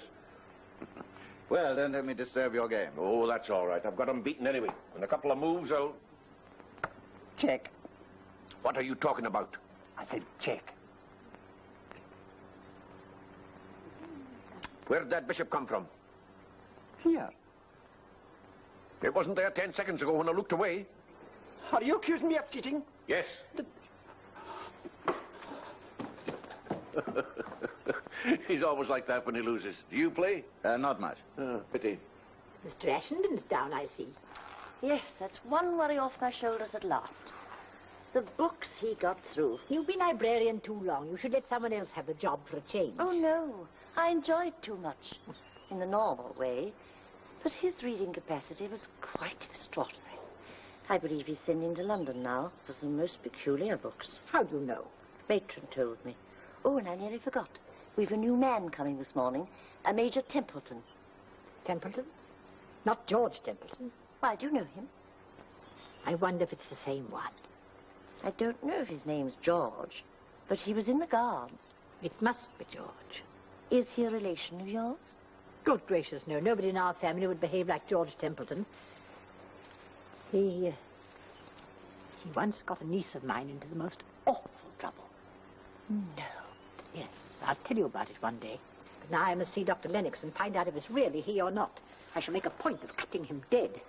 Well, don't let me disturb your game. Oh, that's all right. I've got him beaten anyway. In a couple of moves, I'll... Check. What are you talking about? I said check. Where did that bishop come from? Here. It wasn't there 10 seconds ago when I looked away. Are you accusing me of cheating? Yes. He's always like that when he loses. Do you play? Not much. Pity. Mr. Ashenden's down, I see. Yes, that's one worry off my shoulders at last. The books he got through. You've been librarian too long. You should let someone else have the job for a change. Oh, no. I enjoyed too much. In the normal way. But his reading capacity was quite extraordinary. I believe he's sending to London now for some most peculiar books. How do you know? Matron told me. Oh, and I nearly forgot. We've a new man coming this morning, a Major Templeton. Templeton? Not George Templeton. Why, do you know him? I wonder if it's the same one. I don't know if his name's George, but he was in the Guards. It must be George. Is he a relation of yours? Good gracious, no. Nobody in our family would behave like George Templeton. He once got a niece of mine into the most awful trouble. No. Yes, I'll tell you about it one day. But now I must see Dr. Lennox and find out if it's really he or not. I shall make a point of cutting him dead.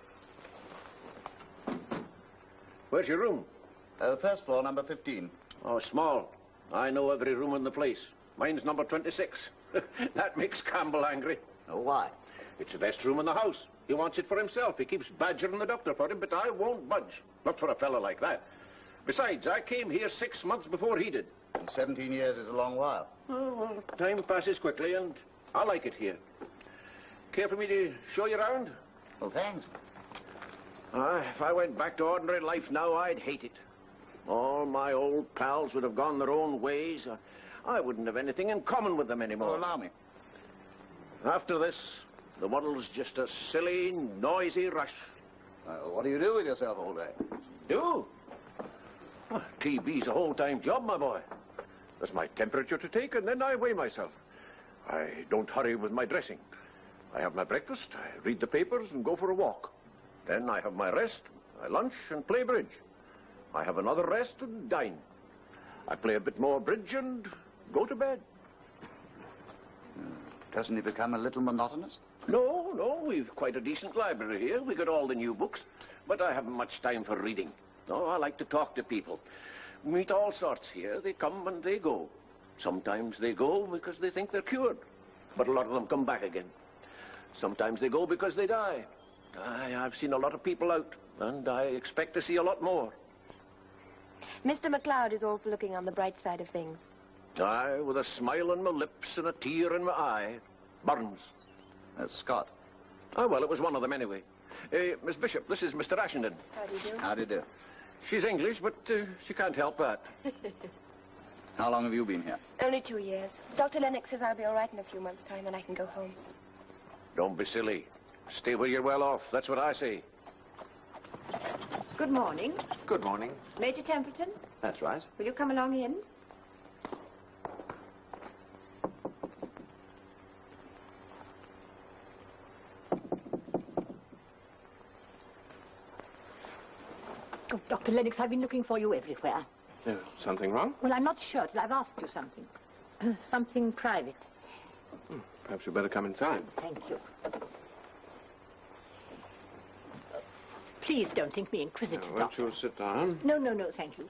Where's your room? First floor, number 15. Oh, small. I know every room in the place. Mine's number 26. That makes Campbell angry. Oh, why? It's the best room in the house. He wants it for himself. He keeps badgering the doctor for him, but I won't budge. Not for a fella like that. Besides, I came here 6 months before he did. And 17 years is a long while. Oh, well, time passes quickly, and I like it here. Care for me to show you around? Well, thanks. If I went back to ordinary life now, I'd hate it. All my old pals would have gone their own ways. I wouldn't have anything in common with them anymore. Oh, allow me. After this, the world's just a silly, noisy rush. What do you do with yourself all day? Do? TB's a whole-time job, my boy. There's my temperature to take, and then I weigh myself. I don't hurry with my dressing. I have my breakfast, I read the papers, and go for a walk. Then I have my rest, I lunch and play bridge. I have another rest and dine. I play a bit more bridge and go to bed. Doesn't it become a little monotonous? No, we've quite a decent library here. We got all the new books, but I haven't much time for reading. No, I like to talk to people. meet all sorts here. They come and they go. Sometimes they go because they think they're cured, but a lot of them come back again. Sometimes they go because they die. I've seen a lot of people out, and I expect to see a lot more. Mr. MacLeod is all for looking on the bright side of things. Aye, with a smile on my lips and a tear in my eye. Burns. That's Scott. Oh, well, it was one of them anyway. Miss Bishop, this is Mr. Ashenden. How do you do? How do you do? She's English, but she can't help that. How long have you been here? Only 2 years. Dr. Lennox says I'll be all right in a few months' time, and I can go home. Don't be silly. Stay where you're well off. That's what I say. Good morning. Good morning. Major Templeton, That's right. will you come along in? Oh, Dr. Lennox, I've been looking for you everywhere. Something wrong? Well, I'm not sure till I've asked you something. Something private. Perhaps you'd better come inside. Thank you. Please don't think me inquisitive, Won't Doctor. you sit down? No, thank you.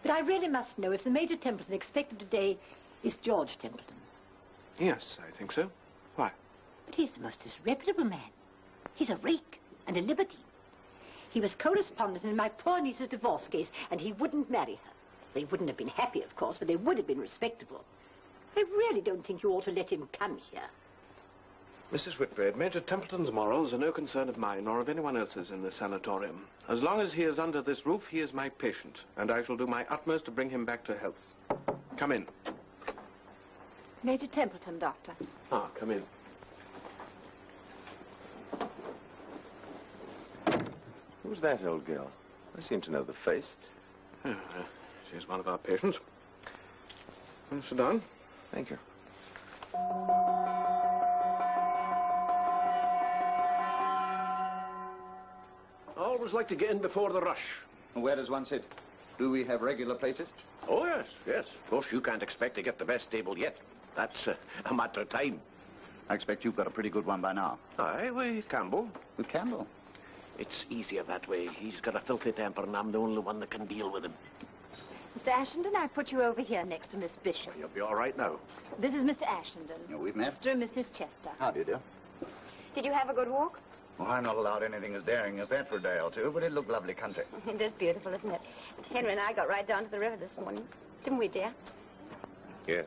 But I really must know if the Major Templeton expected today is George Templeton. Yes, I think so. Why? But he's the most disreputable man. He's a rake and a libertine. He was correspondent in my poor niece's divorce case, and he wouldn't marry her. They wouldn't have been happy, of course, but they would have been respectable. I really don't think you ought to let him come here. Mrs. Whitbread, Major Templeton's morals are no concern of mine or of anyone else's in the sanatorium. As long as he is under this roof, he is my patient, and I shall do my utmost to bring him back to health. Come in. Major Templeton, Doctor. Ah, come in. Who's that old girl? I seem to know the face. She's one of our patients. Well, sit down. Thank you. I always like to get in before the rush. Where does one sit? Do we have regular places? Oh, yes. Of course, you can't expect to get the best table yet. That's a matter of time. I expect you've got a pretty good one by now. Aye, with Campbell. With Campbell? It's easier that way. He's got a filthy temper, and I'm the only one that can deal with him. Mr. Ashenden, I put you over here next to Miss Bishop. You'll be all right now. This is Mr. Ashenden. We've met. Mr. and Mrs. Chester. How do you do? Did you have a good walk? Well, I'm not allowed anything as daring as that for a day or two, but it looked lovely country. It is beautiful, isn't it? Henry and I got right down to the river this morning. Didn't we, dear? Yes.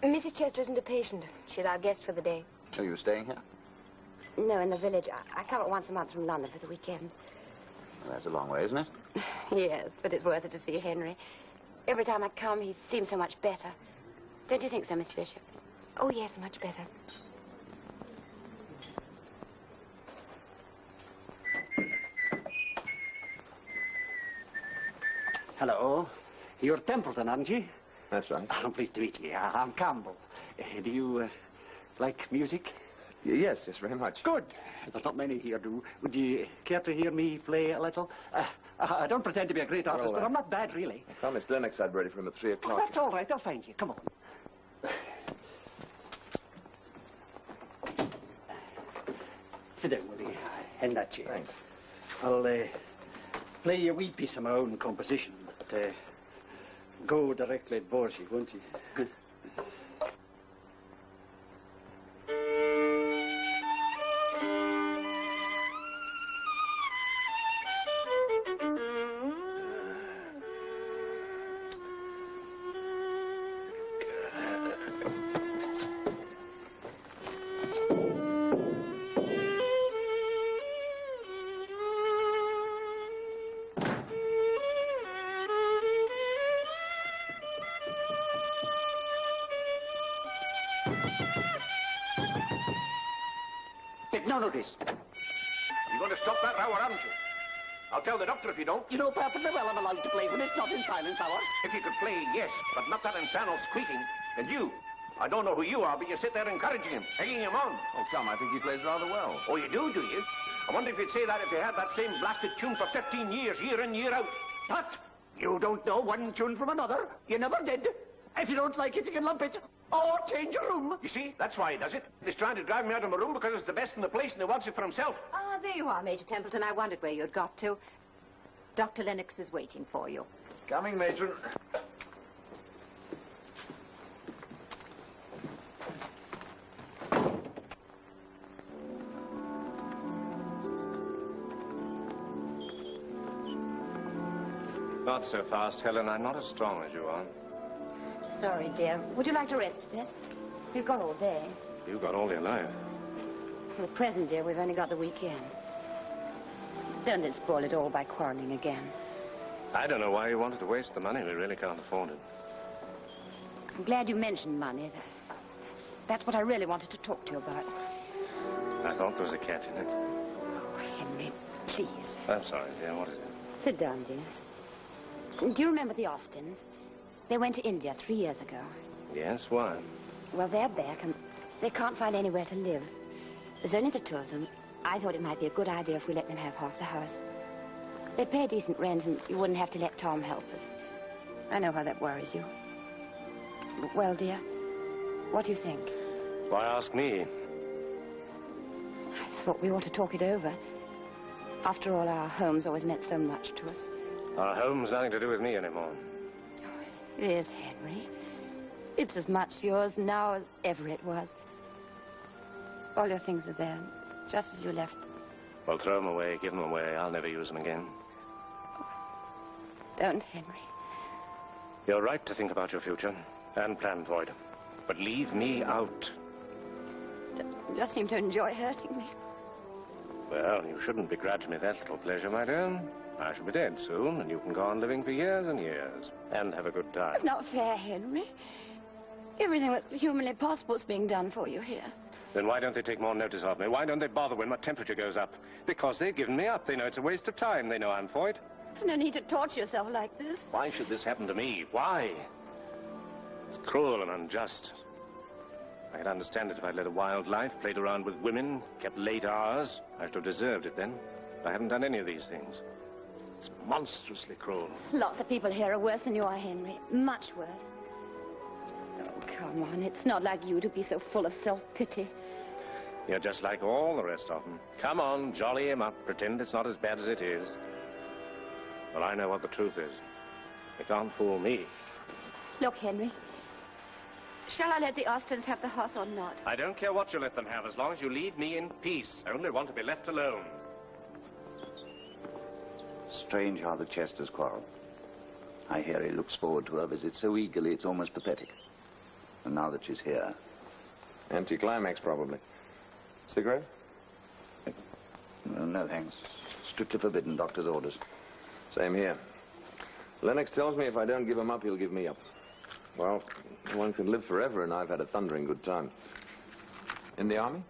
Mrs. Chester isn't a patient. She's our guest for the day. Are you staying here? No, in the village. I come up once a month from London for the weekend. Well, that's a long way, isn't it? Yes, but it's worth it to see Henry. Every time I come, he seems so much better. Don't you think so, Miss Bishop? Oh, yes, much better. Hello. You're Templeton, aren't you? That's right. I'm pleased to meet you. I'm Campbell. Do you like music? Yes, very much. Good. There's not many here do. Would you care to hear me play a little? I don't pretend to be a great artist, but I'm not bad, really. I promised Lennox I'd be ready for him at 3 o'clock. Oh, that's all right. I'll find you. Come on. Sit down, will you? In that chair. Thanks. I'll play you a wee piece of my own composition, but go directly at Verger, won't you? Take no notice. You're going to stop that row, aren't you? I'll tell the doctor if you don't. You know perfectly well I'm allowed to play when it's not in silence hours. If you could play, yes, but not that infernal squeaking. And you, I don't know who you are, but you sit there encouraging him, egging him on. Oh, come, I think he plays rather well. Oh, you do you? I wonder if you'd say that if you had that same blasted tune for 15 years, year in, year out. What? You don't know one tune from another. You never did. If you don't like it, you can lump it. Or change your room. You see, that's why he does it. He's trying to drive me out of my room because it's the best in the place and he wants it for himself. Ah, there you are, Major Templeton. I wondered where you'd got to. Dr. Lennox is waiting for you. Coming, matron. Not so fast, Helen. I'm not as strong as you are. Sorry, dear. Would you like to rest a bit? We've got all day. You've got all your life. For the present, dear, we've only got the weekend. Don't let's spoil it all by quarreling again. I don't know why you wanted to waste the money. We really can't afford it. I'm glad you mentioned money. That's what I really wanted to talk to you about. I thought there was a catch in it. Oh, Henry, please. I'm sorry, dear. What is it? Sit down, dear. Do you remember the Austins? They went to India 3 years ago. Yes, why? Well, they're back, and they can't find anywhere to live. There's only the two of them. I thought it might be a good idea if we let them have half the house. They pay decent rent, and you wouldn't have to let Tom help us. I know how that worries you. Well, dear, what do you think? Why ask me? I thought we ought to talk it over. After all, our home's always meant so much to us. Our home's nothing to do with me anymore. It is, Henry. It's as much yours now as ever it was. All your things are there, just as you left them. Well, throw them away, give them away. I'll never use them again. Don't, Henry. You're right to think about your future and plan for it. But leave me out. You just seem to enjoy hurting me. Well, you shouldn't begrudge me that little pleasure, my dear. I shall be dead soon, and you can go on living for years and years and have a good time. It's not fair, Henry. Everything that's humanly possible is being done for you here. Then why don't they take more notice of me? Why don't they bother when my temperature goes up? Because they've given me up. They know it's a waste of time. They know I'm for it. There's no need to torture yourself like this. Why should this happen to me? Why? It's cruel and unjust. I could understand it if I'd led a wild life, played around with women, kept late hours. I should have deserved it then. But I haven't done any of these things. It's monstrously cruel. Lots of people here are worse than you are, Henry. Much worse. Oh, come on. It's not like you to be so full of self-pity. You're just like all the rest of them. Come on, jolly him up. Pretend it's not as bad as it is. Well, I know what the truth is. You can't fool me. Look, Henry. Shall I let the Austins have the house or not? I don't care what you let them have, as long as you leave me in peace. I only want to be left alone. Strange how the Chesters quarrel. I hear he looks forward to her visit so eagerly it's almost pathetic. And now that she's here... Anticlimax, probably. Cigarette? No, thanks. Strictly forbidden, doctor's orders. Same here. Lennox tells me if I don't give him up, he'll give me up. Well, one can live forever, and I've had a thundering good time. In the army?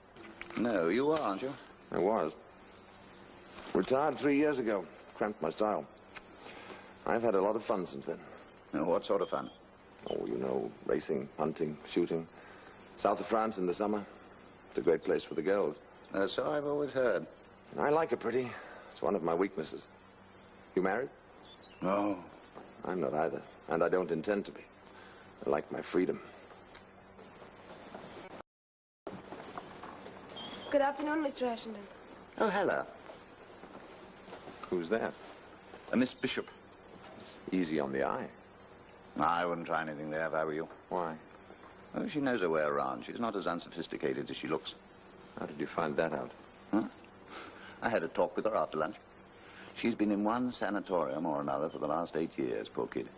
No, you are, aren't you? I was. Retired 3 years ago. Cramped my style. I've had a lot of fun since then. Now, what sort of fun? Oh, you know, racing, hunting, shooting. South of France in the summer. It's a great place for the girls. So I've always heard. I like it pretty. It's one of my weaknesses. You married? No. I'm not either, and I don't intend to be. I like my freedom. Good afternoon, Mr. Ashenden. Oh, hello. Who's that? Miss Bishop. Easy on the eye. I wouldn't try anything there if I were you. Why? Oh, she knows her way around. She's not as unsophisticated as she looks. How did you find that out? Huh? I had a talk with her after lunch. She's been in one sanatorium or another for the last 8 years, poor kid.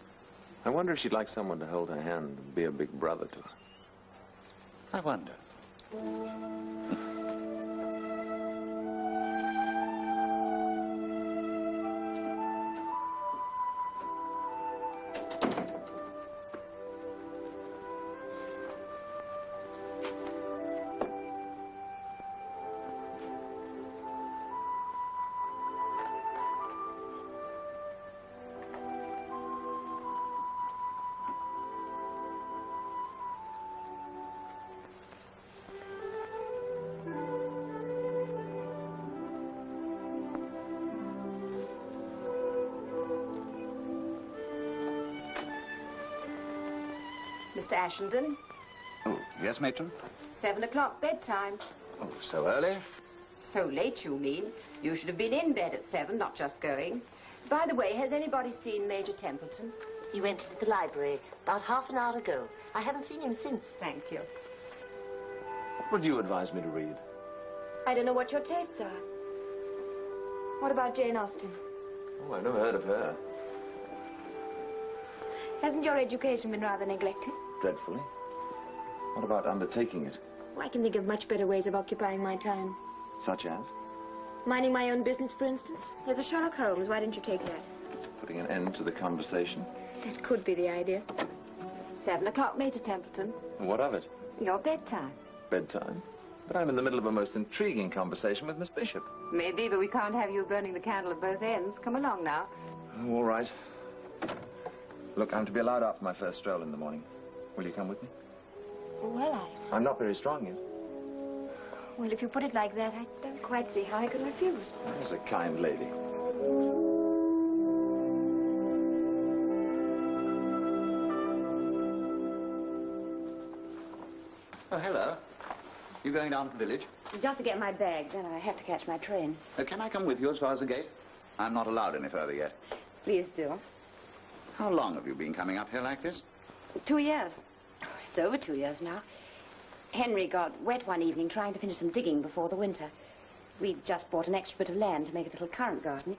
I wonder if she'd like someone to hold her hand and be a big brother to her. I wonder. Mr. Ashenden. Oh, yes, matron? 7 o'clock bedtime. Oh, so early? So late, you mean. You should have been in bed at 7, not just going. By the way, has anybody seen Major Templeton? He went into the library about half an hour ago. I haven't seen him since. Thank you. What would you advise me to read? I don't know what your tastes are. What about Jane Austen? Oh, I've never heard of her. Hasn't your education been rather neglected? Dreadfully. What about undertaking it? Well, I can think of much better ways of occupying my time. Such as? Minding my own business, for instance. There's a Sherlock Holmes. Why don't you take that? Putting an end to the conversation? That could be the idea. 7 o'clock, Major Templeton. What of it? Your bedtime. Bedtime? But I'm in the middle of a most intriguing conversation with Miss Bishop. Maybe, but we can't have you burning the candle at both ends. Come along now. Oh, all right. Look, I'm to be allowed out for my first stroll in the morning. Will you come with me? Well, I'm not very strong yet. Well, if you put it like that, I don't quite see how I could refuse. There's a kind lady. Oh, hello. You going down to the village? Just to get my bag, then I have to catch my train. Can I come with you as far as the gate? I'm not allowed any further yet. Please do. How long have you been coming up here like this? 2 years. It's over 2 years now. Henry got wet one evening trying to finish some digging before the winter. We'd just bought an extra bit of land to make a little currant garden.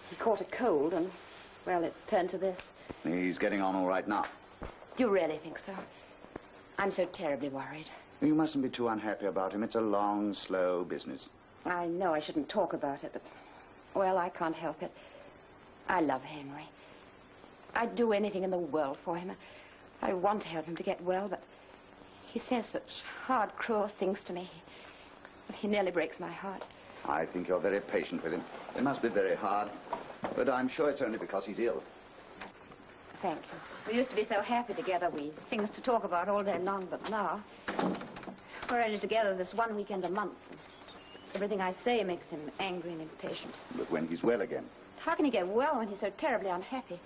He caught a cold and, well, it turned to this. He's getting on all right now. Do you really think so? I'm so terribly worried. You mustn't be too unhappy about him. It's a long, slow business. I know I shouldn't talk about it, but, well, I can't help it. I love Henry. I'd do anything in the world for him. I want to help him to get well, but he says such hard, cruel things to me. He nearly breaks my heart. I think you're very patient with him. It must be very hard. But I'm sure it's only because he's ill. Thank you. We used to be so happy together. We had things to talk about all day long, but now we're only together this one weekend a month. Everything I say makes him angry and impatient. But when he's well again? How can he get well when he's so terribly unhappy?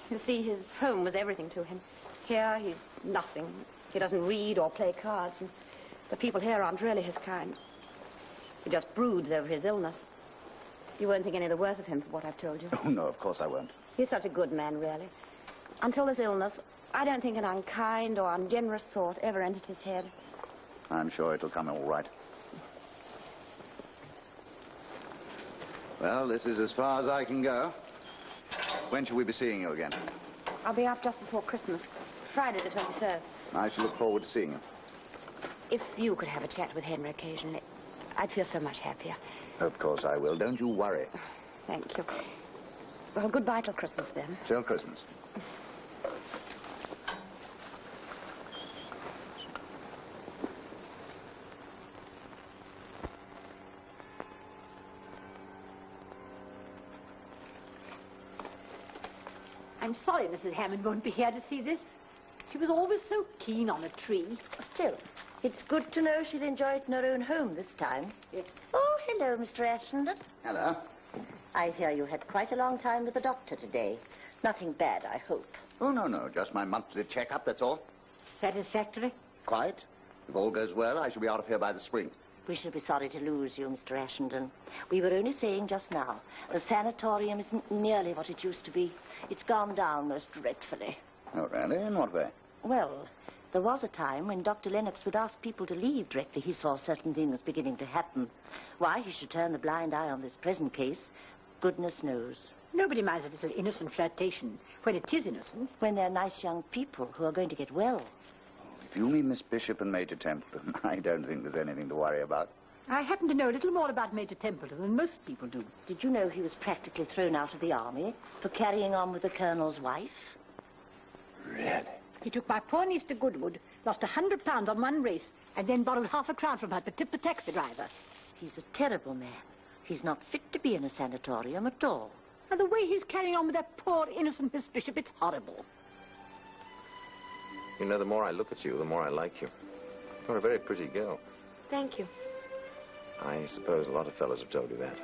You see, his home was everything to him. Here, he's nothing. He doesn't read or play cards, and the people here aren't really his kind. He just broods over his illness. You won't think any the worse of him for what I've told you. Oh, no, of course I won't. He's such a good man, really. Until this illness, I don't think an unkind or ungenerous thought ever entered his head. I'm sure it'll come all right. Well, this is as far as I can go. When shall we be seeing you again? I'll be up just before Christmas, Friday the 23rd. I shall look forward to seeing you. If you could have a chat with Henry occasionally, I'd feel so much happier. Of course I will. Don't you worry. Thank you. Well, goodbye till Christmas, then. Till Christmas. I'm sorry Mrs. Hammond won't be here to see this. She was always so keen on a tree. Still, it's good to know she'll enjoy it in her own home this time. Yes. Oh, hello, Mr. Ashenden. Hello. I hear you had quite a long time with the doctor today. Nothing bad, I hope. Oh, no. Just my monthly checkup, that's all. Satisfactory? Quite. If all goes well, I shall be out of here by the spring. We shall be sorry to lose you, Mr. Ashenden. We were only saying just now, the sanatorium isn't nearly what it used to be. It's gone down most dreadfully. Oh, really? In what way? Well, there was a time when Dr. Lennox would ask people to leave directly he saw certain things beginning to happen. Why he should turn the blind eye on this present case, goodness knows. Nobody minds a little innocent flirtation when it is innocent. When they're nice young people who are going to get well. If you mean Miss Bishop and Major Templeton, I don't think there's anything to worry about. I happen to know a little more about Major Templeton than most people do. Did you know he was practically thrown out of the army for carrying on with the colonel's wife? Really? He took my poor niece to Goodwood, lost £100 on one race, and then borrowed half a crown from her to tip the taxi driver. He's a terrible man. He's not fit to be in a sanatorium at all. And the way he's carrying on with that poor, innocent Miss Bishop, it's horrible. You know, the more I look at you, the more I like you. You're a very pretty girl. Thank you. I suppose a lot of fellows have told you that.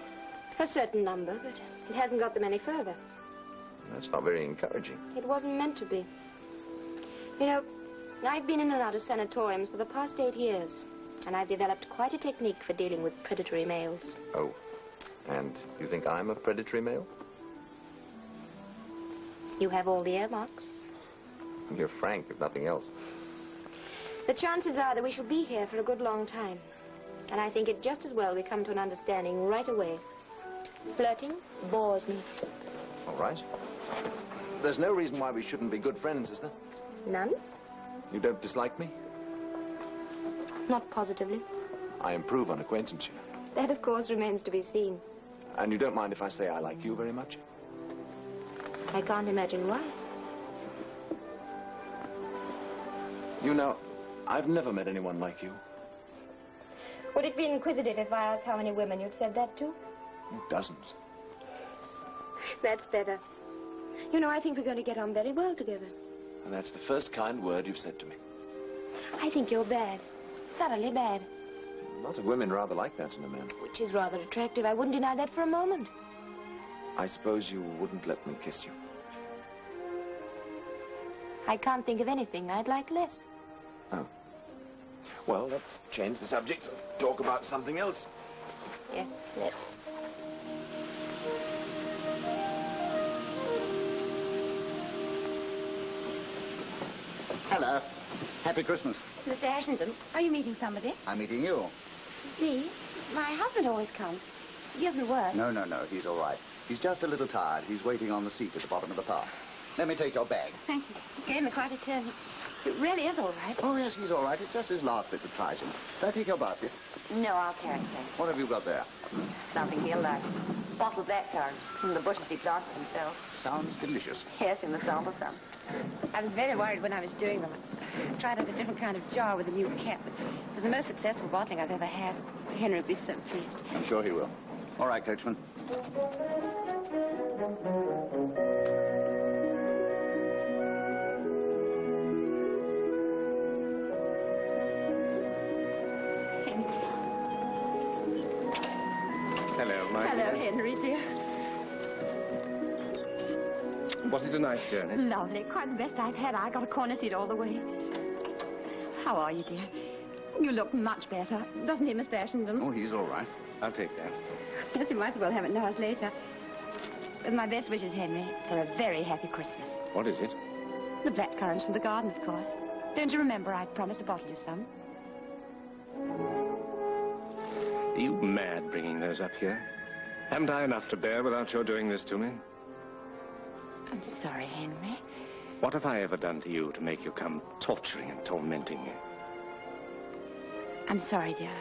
A certain number, but it hasn't got them any further. That's not very encouraging. It wasn't meant to be. You know, I've been in and out of sanatoriums for the past 8 years, and I've developed quite a technique for dealing with predatory males. Oh, and you think I'm a predatory male? You have all the earmarks. You're frank, if nothing else. The chances are that we shall be here for a good long time. And I think it just as well we come to an understanding right away. Flirting bores me. All right. There's no reason why we shouldn't be good friends, is there? None? You don't dislike me? Not positively. I improve on acquaintance, you know. That, of course, remains to be seen. And you don't mind if I say I like you very much? I can't imagine why. You know, I've never met anyone like you. Would it be inquisitive if I asked how many women you've said that to? Dozens. That's better. You know, I think we're going to get on very well together. And that's the first kind word you've said to me. I think you're bad. Thoroughly bad. A lot of women rather like that in a man. Which is rather attractive. I wouldn't deny that for a moment. I suppose you wouldn't let me kiss you. I can't think of anything I'd like less. Oh. Well, let's change the subject. Talk about something else. Yes, let's. Hello. Happy Christmas. Mr. Ashington, are you meeting somebody? I'm meeting you. Me? My husband always comes. He isn't worse. No. He's all right. He's just a little tired. He's waiting on the seat at the bottom of the path. Let me take your bag. Thank you. He gave me quite a turn. It really is all right. Oh, yes, he's all right. It's just his last bit that tries him. Can I take your basket? No, I'll carry it. Thank What have you got there? you. Something he'll like. Bottled blackcurrant from the bushes he planted himself. Sounds delicious. Yes, in the sample some. I was very worried when I was doing them. I tried out a different kind of jar with a new cap. It was the most successful bottling I've ever had. Henry would be so pleased. I'm sure he will. All right, coachman. Hello, my Hello, dear. Henry, dear. Was it a nice journey? Lovely. Quite the best I've had. I got a corner seat all the way. How are you, dear? You look much better. Doesn't he, Mr. Ashington? Oh, he's all right. I'll take that. Yes, you might as well have it now as later. With my best wishes, Henry, for a very happy Christmas. What is it? The blackcurrants from the garden, of course. Don't you remember I promised to bottle you some? Are you mad bringing those up here? Haven't I enough to bear without your doing this to me? I'm sorry, Henry. What have I ever done to you to make you come torturing and tormenting me? I'm sorry, dear.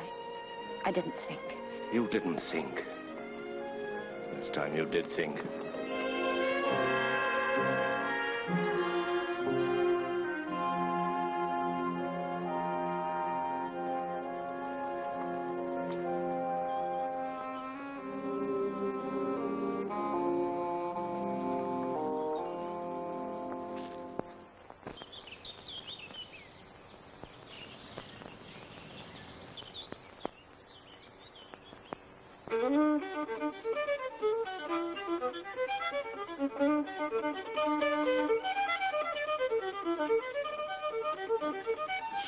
I didn't think. You didn't think. This time you did think.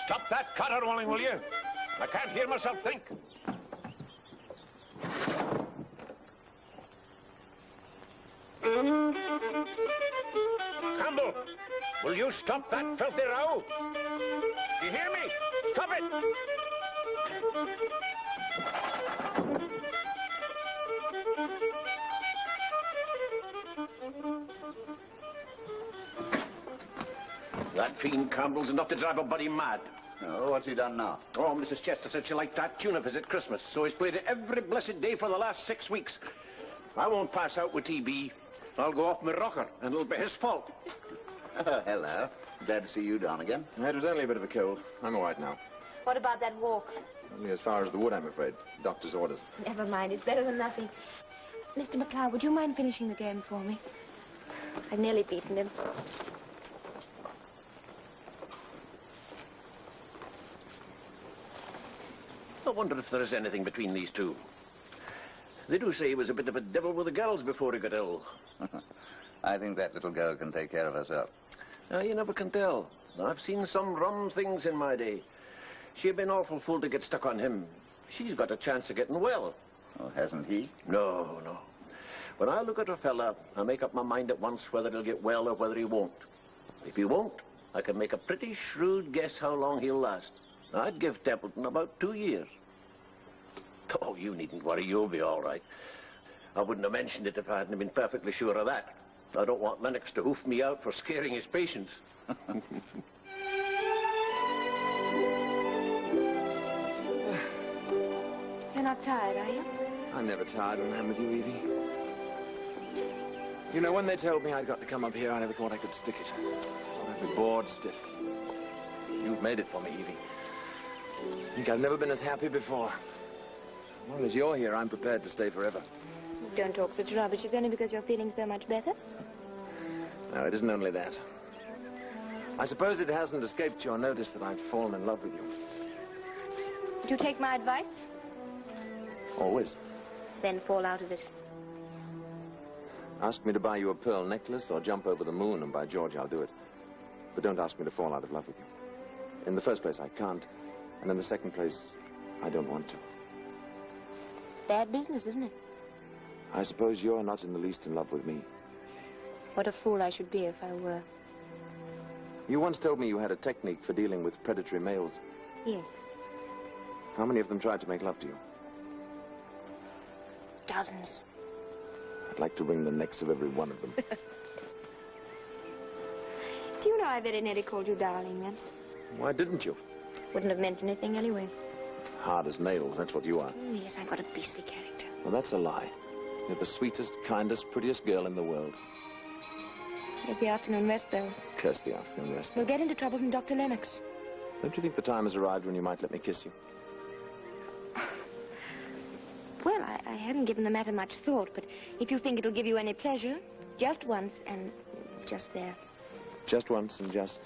Stop that cutter rolling, will you? I can't hear myself think. Campbell, will you stop that filthy row? Do you hear me? Stop it! That fiend Campbell's enough to drive a body mad. Oh, what's he done now? Oh, Mrs. Chester said she liked that tune of his at Christmas, so he's played it every blessed day for the last 6 weeks. I won't pass out with TB. I'll go off my rocker, and it'll be his fault. Hello. Glad to see you down again. It was only a bit of a cold. I'm all right now. What about that walk? Only as far as the wood, I'm afraid. Doctor's orders. Never mind. It's better than nothing. Mr. McLeod, would you mind finishing the game for me? I've nearly beaten him. I wonder if there is anything between these two. They do say he was a bit of a devil with the girls before he got ill. I think that little girl can take care of herself. You never can tell. I've seen some rum things in my day. She'd been awful fool to get stuck on him. She's got a chance of getting well. Oh, hasn't he? No. When I look at a fella, I make up my mind at once whether he'll get well or whether he won't. If he won't, I can make a pretty shrewd guess how long he'll last. I'd give Templeton about 2 years. Oh, you needn't worry. You'll be all right. I wouldn't have mentioned it if I hadn't been perfectly sure of that. I don't want Lennox to hoof me out for scaring his patients. You're not tired, are you? I'm never tired when I'm with you, Evie. You know, when they told me I'd got to come up here, I never thought I could stick it. I'd be bored stiff. You've made it for me, Evie. I think I've never been as happy before. As long as you're here, I'm prepared to stay forever. Don't talk such rubbish. It's only because you're feeling so much better. No, it isn't only that. I suppose it hasn't escaped your notice that I've fallen in love with you. Would you take my advice? Always. Then fall out of it. Ask me to buy you a pearl necklace or jump over the moon, and by George, I'll do it. But don't ask me to fall out of love with you. In the first place, I can't. And in the second place, I don't want to. Bad business, isn't it? I suppose you're not in the least in love with me. What a fool I should be if I were. You once told me you had a technique for dealing with predatory males. Yes. How many of them tried to make love to you? Dozens. I'd like to wring the necks of every one of them. Do you know I very nearly called you darling then? Why didn't you? Wouldn't have meant anything anyway. Hard as nails, that's what you are. Oh, yes, I've got a beastly character. Well, that's a lie. You're the sweetest, kindest, prettiest girl in the world. Here's the afternoon rest bell. Curse the afternoon rest. We'll get into trouble from Dr. Lennox. Don't you think the time has arrived when you might let me kiss you? Well, I haven't given the matter much thought, but if you think it'll give you any pleasure, just once and just there. Just once and just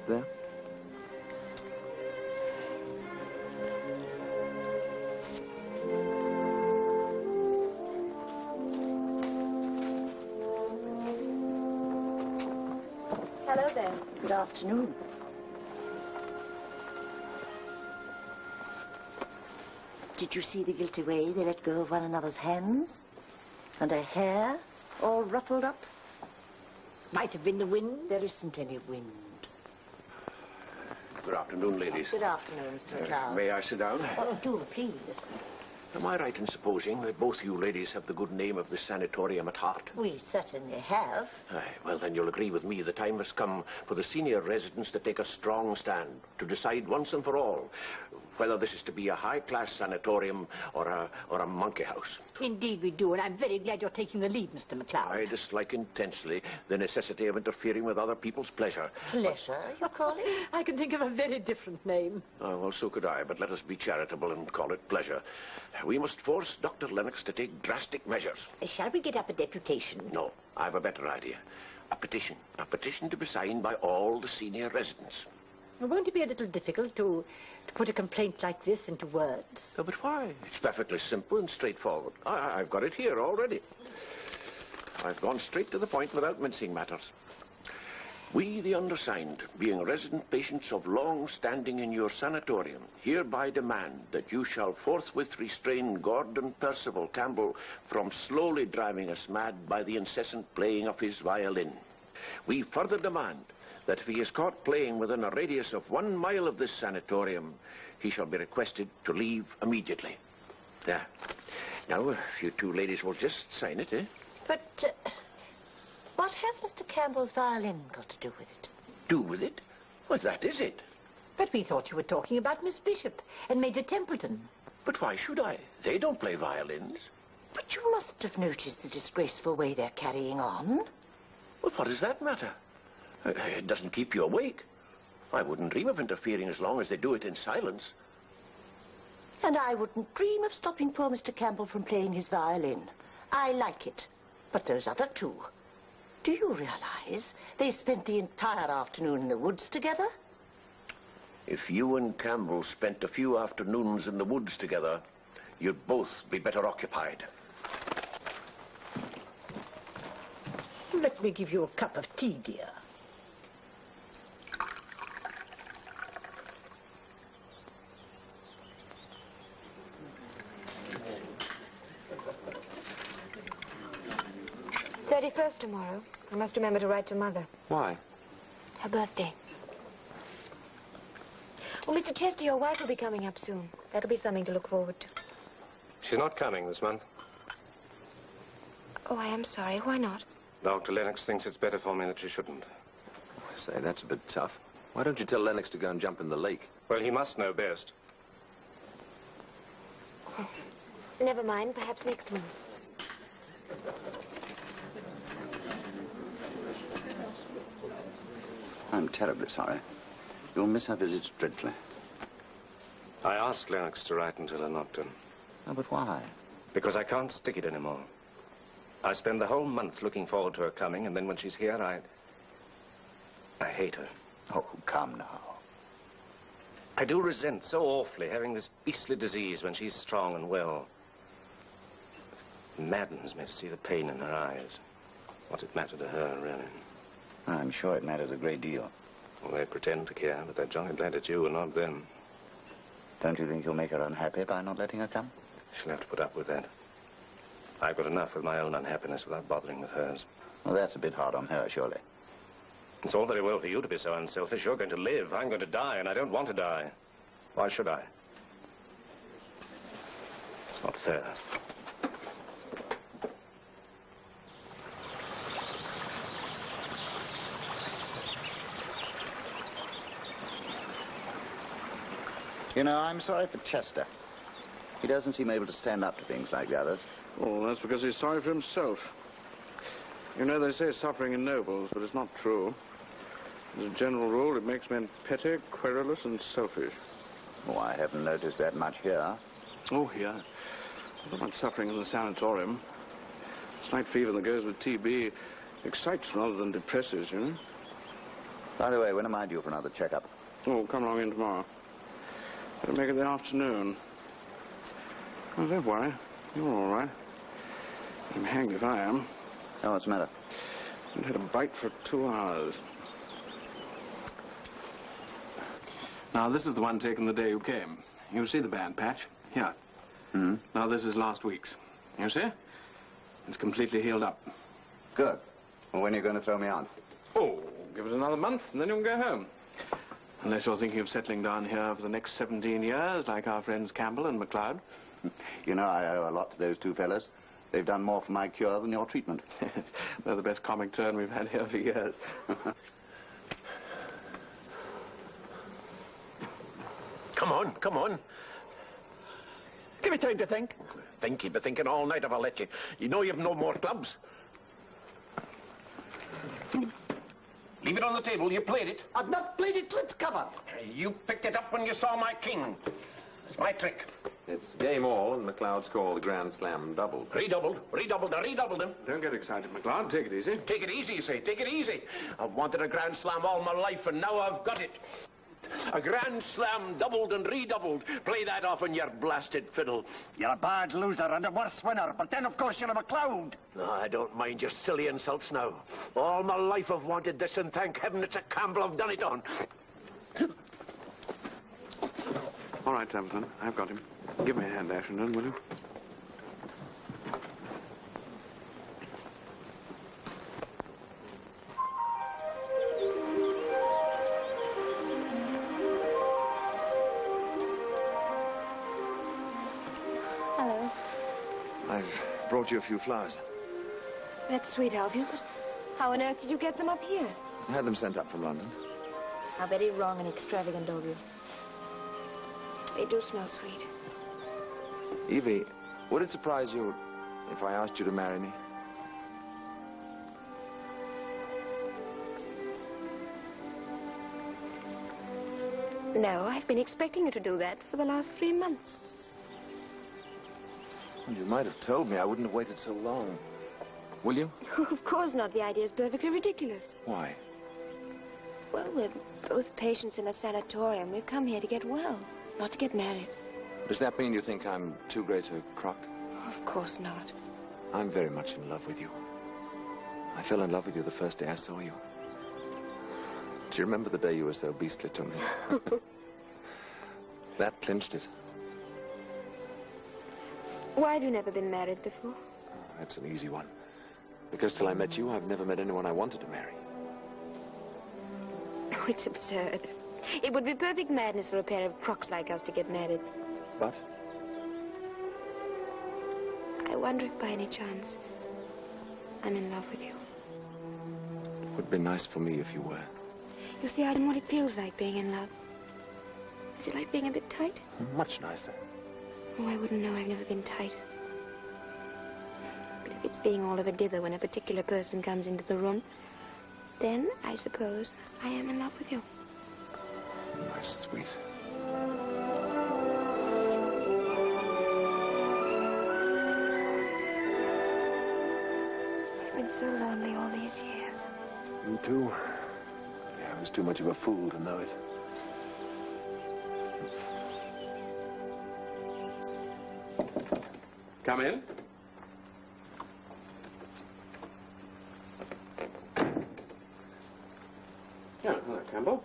there? Hello there. Good afternoon. Did you see the guilty way they let go of one another's hands? And her hair all ruffled up? Might have been the wind. There isn't any wind. Good afternoon, ladies. Good afternoon, Mr. McLeod. May I sit down? Oh, do, please. Am I right in supposing that both you ladies have the good name of the sanatorium at heart? We certainly have. Aye, well, then you'll agree with me the time has come for the senior residents to take a strong stand, to decide once and for all whether this is to be a high-class sanatorium or a monkey house. Indeed we do, and I'm very glad you're taking the lead, Mr. McLeod. I dislike intensely the necessity of interfering with other people's pleasure. Pleasure, you call it? I can think of a very different name. Oh, well, so could I, but let us be charitable and call it pleasure. We must force Dr. Lennox to take drastic measures. Shall we get up a deputation? No, I have a better idea. A petition. A petition to be signed by all the senior residents. Won't it be a little difficult to put a complaint like this into words? Oh, but why? It's perfectly simple and straightforward. I've got it here already. I've gone straight to the point without mincing matters. We, the undersigned, being resident patients of long standing in your sanatorium, hereby demand that you shall forthwith restrain Gordon Percival Campbell from slowly driving us mad by the incessant playing of his violin. We further demand that if he is caught playing within a radius of 1 mile of this sanatorium, he shall be requested to leave immediately. There. Now, if you two ladies will just sign it, eh? But, what has Mr. Campbell's violin got to do with it? Do with it? Well, that is it. But we thought you were talking about Miss Bishop and Major Templeton. But why should I? They don't play violins. But you must have noticed the disgraceful way they're carrying on. Well, what does that matter? It doesn't keep you awake. I wouldn't dream of interfering as long as they do it in silence. And I wouldn't dream of stopping poor Mr. Campbell from playing his violin. I like it. But those other two, do you realize they spent the entire afternoon in the woods together? If you and Campbell spent a few afternoons in the woods together, you'd both be better occupied. Let me give you a cup of tea, dear. 1st tomorrow. I must remember to write to Mother. Why? Her birthday. Well, Mr. Chester, your wife will be coming up soon. That'll be something to look forward to. She's not coming this month. Oh, I am sorry. Why not? Dr. Lennox thinks it's better for me that she shouldn't. Say, that's a bit tough. Why don't you tell Lennox to go and jump in the lake? Well, he must know best. Oh, never mind. Perhaps next month. I'm terribly sorry. You'll miss her visits dreadfully. I asked Lennox to write until her not done. Oh, but why? Because I can't stick it anymore. I spend the whole month looking forward to her coming, and then when she's here, I hate her. Oh, come now. I do resent so awfully having this beastly disease when she's strong and well. It maddens me to see the pain in her eyes. What's it matter to her, really? I'm sure it matters a great deal. Well, they pretend to care, but they're jolly glad it's you and not them. Don't you think you'll make her unhappy by not letting her come? She'll have to put up with that. I've got enough with my own unhappiness without bothering with hers. Well, that's a bit hard on her, surely. It's all very well for you to be so unselfish. You're going to live. I'm going to die, and I don't want to die. Why should I? It's not fair. You know, I'm sorry for Chester. He doesn't seem able to stand up to things like the others. Oh, that's because he's sorry for himself. You know, they say suffering ennobles, but it's not true. As a general rule, it makes men petty, querulous, and selfish. Oh, I haven't noticed that much here. Oh, here. Not much suffering in the sanatorium. Slight fever that goes with TB excites rather than depresses, you know. By the way, when am I due for another checkup? Oh, come along in tomorrow. Better make it the afternoon. Oh, don't worry. You're all right. I'm hanged if I am. Oh, what's the matter? I haven't had a bite for 2 hours. Now, this is the one taken the day you came. You see the band patch? Here. Hmm? Now, this is last week's. You see? It's completely healed up. Good. Well, when are you going to throw me on? Oh, give it another month, and then you can go home. Unless you're thinking of settling down here for the next 17 years, like our friends Campbell and MacLeod. You know, I owe a lot to those two fellas. They've done more for my cure than your treatment. They're the best comic turn we've had here for years. Come on, come on. Give me time to think. Think? You've been thinking all night if I'll let you. You know you've no more clubs. Leave it on the table. You played it. I've not played it till it's covered. You picked it up when you saw my king. It's my trick. It's game all, and MacLeod's called the Grand Slam doubled. Redoubled him. Don't get excited, MacLeod. Take it easy. Take it easy, you say. Take it easy. I've wanted a Grand Slam all my life, and now I've got it. A Grand Slam doubled and redoubled. Play that off on your blasted fiddle. You're a bad loser and a worse winner, but then, of course, you're a MacLeod. No, I don't mind your silly insults now. All my life I've wanted this, and thank heaven it's a Campbell I've done it on. All right, Templeton. I've got him. Give me a hand, Ashenden, will you? Hello. I've brought you a few flowers. That's sweet of you, but how on earth did you get them up here? I had them sent up from London. How very wrong and extravagant of you. They do smell sweet. Evie, would it surprise you if I asked you to marry me? No, I've been expecting you to do that for the last 3 months. Well, you might have told me. I wouldn't have waited so long. Will you? Of course not. The idea is perfectly ridiculous. Why? Well, we're both patients in a sanatorium. We've come here to get well, not to get married. Does that mean you think I'm too great a crock? Of course not. I'm very much in love with you. I fell in love with you the first day I saw you. Do you remember the day you were so beastly to me? That clinched it. Why have you never been married before? That's an easy one. Because till I met you, I've never met anyone I wanted to marry. Oh, it's absurd. It would be perfect madness for a pair of crooks like us to get married. But? I wonder if by any chance I'm in love with you. It would be nice for me if you were. You see, I don't know what it feels like being in love. Is it like being a bit tight? Much nicer. Oh, I wouldn't know. I've never been tight. But if it's being all of a dither when a particular person comes into the room, then I suppose I am in love with you. My sweet. I've been so lonely all these years. Me too. Yeah, I was too much of a fool to know it. Come in. Oh, hello, Campbell.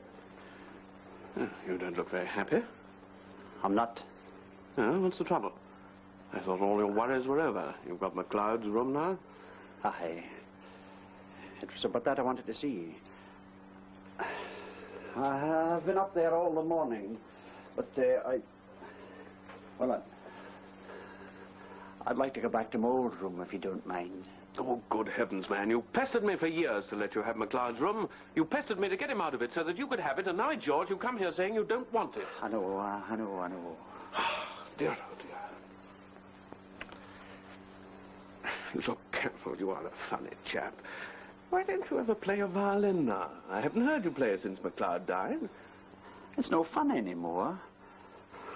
Oh, you don't look very happy. I'm not. Oh, what's the trouble? I thought all your worries were over. You've got MacLeod's room now? Aye. It was about that I wanted to see. I've been up there all the morning, but I'd like to go back to my old room, if you don't mind. Oh, good heavens, man. You pestered me for years to let you have MacLeod's room. You pestered me to get him out of it so that you could have it, and now, George, you come here saying you don't want it. I know. Dear, oh, dear. Look, Campbell, you are a funny chap. Why don't you ever play a violin now? I haven't heard you play it since MacLeod died. It's no fun anymore.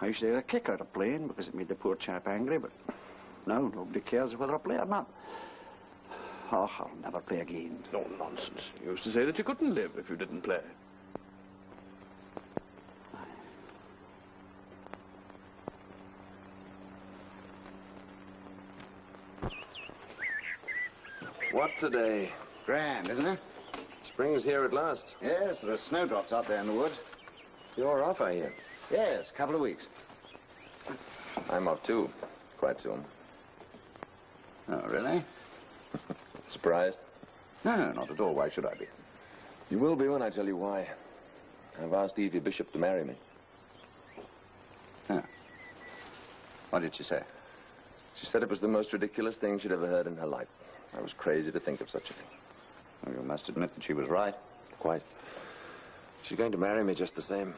I used to get a kick out of playing because it made the poor chap angry, but now nobody cares whether I play or not. Oh, I'll never play again. No nonsense. You used to say that you couldn't live if you didn't play. What today? Grand, isn't it? Spring's here at last. Yes, there are snowdrops out there in the woods. You're off, I hear. Yes, a couple of weeks. I'm off, too. Quite soon. Oh, really? Surprised? No, not at all. Why should I be? You will be when I tell you why. I've asked Evie Bishop to marry me. Huh. What did she say? She said it was the most ridiculous thing she'd ever heard in her life. I was crazy to think of such a thing. Well, you must admit that she was right. Quite. She's going to marry me just the same.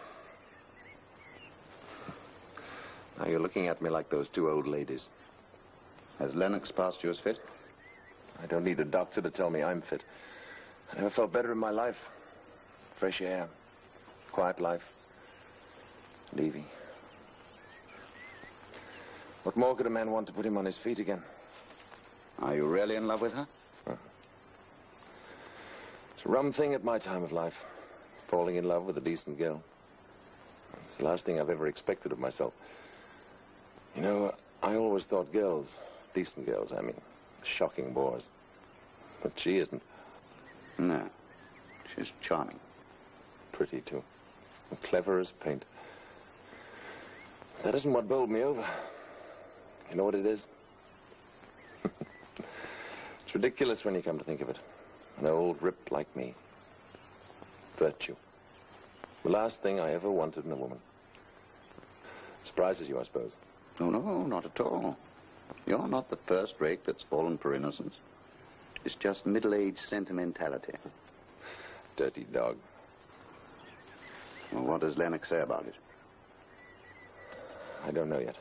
Now you're looking at me like those two old ladies. Has Lennox passed you as fit? I don't need a doctor to tell me I'm fit. I never felt better in my life. Fresh air, quiet life, and Evie. What more could a man want to put him on his feet again? Are you really in love with her? It's a rum thing at my time of life, falling in love with a decent girl. It's the last thing I've ever expected of myself. You know, I always thought girls, decent girls, I mean, shocking bores. But she isn't. No. She's charming. Pretty, too. And clever as paint. That isn't what bowled me over. You know what it is? It's ridiculous when you come to think of it. An old rip like me. Virtue. The last thing I ever wanted in a woman. Surprises you, I suppose. Oh, no, not at all. You're not the first rake that's fallen for innocence. It's just middle-aged sentimentality. Dirty dog. Well, what does Lennox say about it? I don't know yet.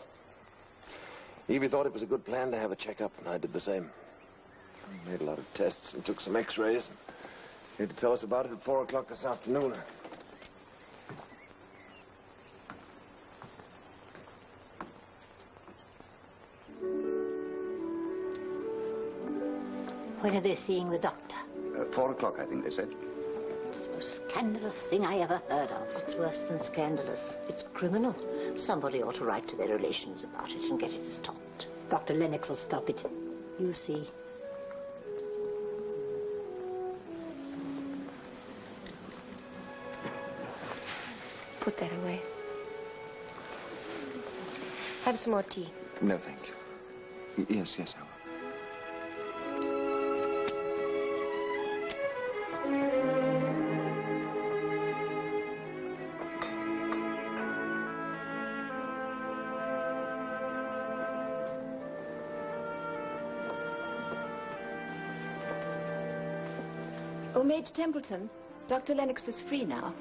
Evie thought it was a good plan to have a checkup, and I did the same. I made a lot of tests and took some x-rays. Here to tell us about it at 4 o'clock this afternoon. When are they seeing the doctor? 4 o'clock, I think they said. It's the most scandalous thing I ever heard of. It's worse than scandalous. It's criminal. Somebody ought to write to their relations about it and get it stopped. Dr. Lennox will stop it. You see. Put that away. Have some more tea. No, thank you. Yes, I will. Oh, Major Templeton, Dr. Lennox is free now.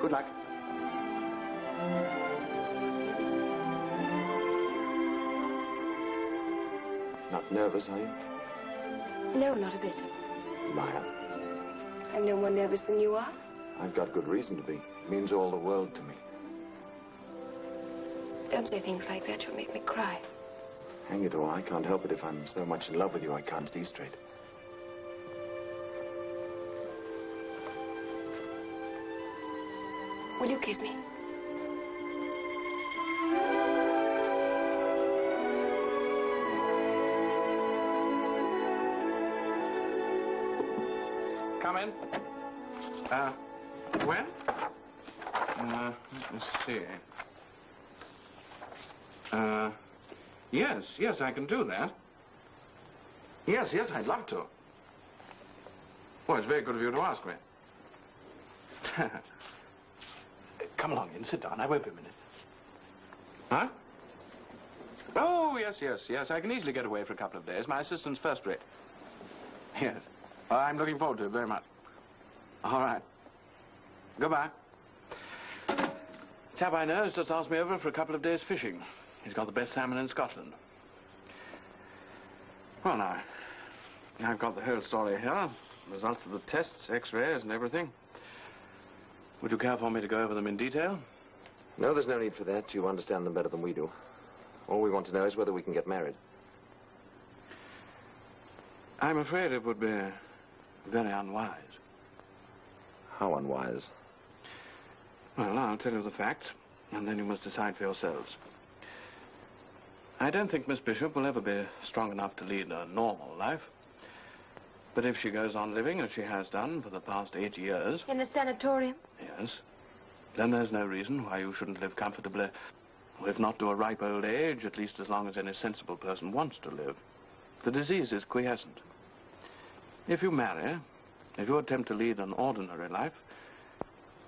Good luck. Not nervous, are you? No, not a bit. Maya, I'm no more nervous than you are. I've got good reason to be. It means all the world to me. Don't say things like that. You'll make me cry. Hang it all, I can't help it if I'm so much in love with you I can't see straight. Will you kiss me? Come in. When? Let me see. Yes, I can do that. Yes, I'd love to. Well, it's very good of you to ask me. Come along in, sit down. I won't be a minute. Huh? Oh, yes. I can easily get away for a couple of days. My assistant's first rate. Yes. I'm looking forward to it very much. All right. Goodbye. Chap I know has just asked me over for a couple of days fishing. He's got the best salmon in Scotland. Well, now, I've got the whole story here. Results of the tests, x-rays and everything. Would you care for me to go over them in detail? No, there's no need for that. You understand them better than we do. All we want to know is whether we can get married. I'm afraid it would be very unwise. How unwise? Well, I'll tell you the facts, and then you must decide for yourselves. I don't think Miss Bishop will ever be strong enough to lead a normal life. But if she goes on living as she has done for the past 8 years... In the sanatorium? Yes. Then there's no reason why you shouldn't live comfortably. Or if not to a ripe old age, at least as long as any sensible person wants to live. The disease is quiescent. If you marry, if you attempt to lead an ordinary life,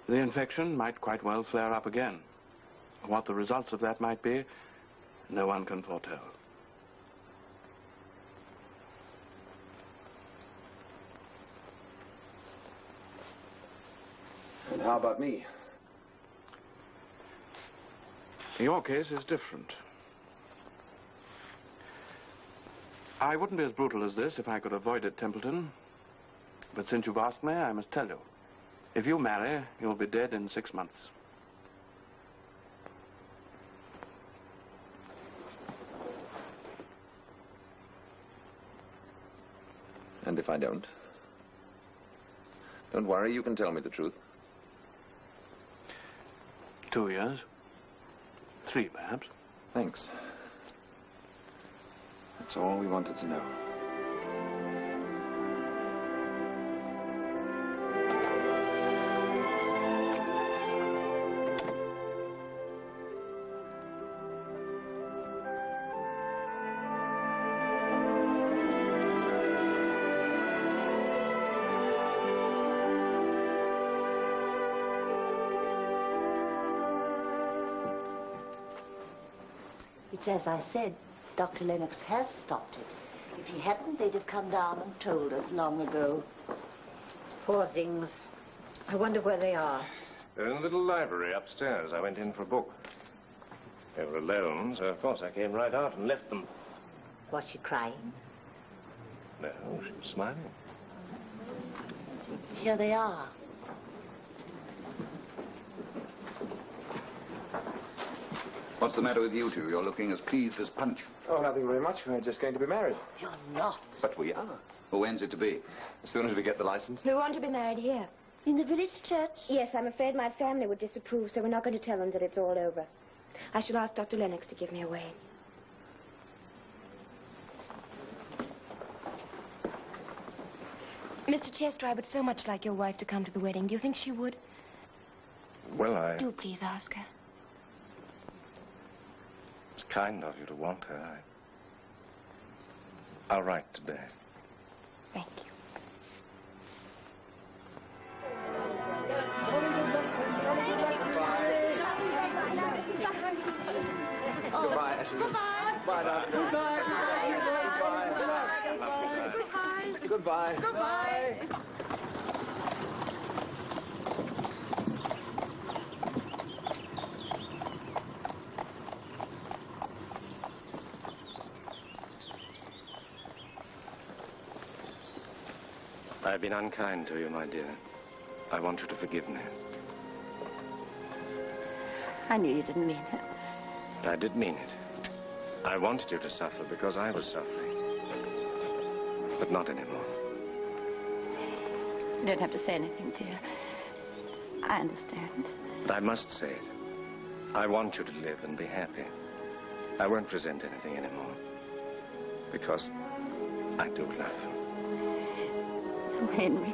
the infection might quite well flare up again. What the results of that might be, no one can foretell. And how about me? Your case is different. I wouldn't be as brutal as this if I could avoid it, Templeton. But since you've asked me, I must tell you. If you marry, you'll be dead in 6 months. And if I don't? Don't worry, you can tell me the truth. 2 years. 3, perhaps. Thanks. That's all we wanted to know. It's as I said, Dr. Lennox has stopped it. If he hadn't, they'd have come down and told us long ago. Poor things. I wonder where they are. They're in the little library upstairs. I went in for a book. They were alone, so of course I came right out and left them. Was she crying? No, she was smiling. Here they are. What's the matter with you two? You're looking as pleased as Punch. Oh, nothing very much. We're just going to be married. You're not. But we are. Well, when's it to be? As soon as we get the license. We want to be married here. In the village church? Yes, I'm afraid my family would disapprove, so we're not going to tell them that it's all over. I shall ask Dr. Lennox to give me away. Mr. Chester, I would so much like your wife to come to the wedding. Do you think she would? Well, Do please ask her. It's kind of you to want her. I'll write today. Thank you. Goodbye, Ashley. Goodbye, darling. Goodbye. Goodbye. I've been unkind to you, my dear. I want you to forgive me. I knew you didn't mean it. I did mean it. I wanted you to suffer because I was suffering. But not anymore. You don't have to say anything, dear. I understand. But I must say it. I want you to live and be happy. I won't resent anything anymore. Because I do love you. Oh, Henry.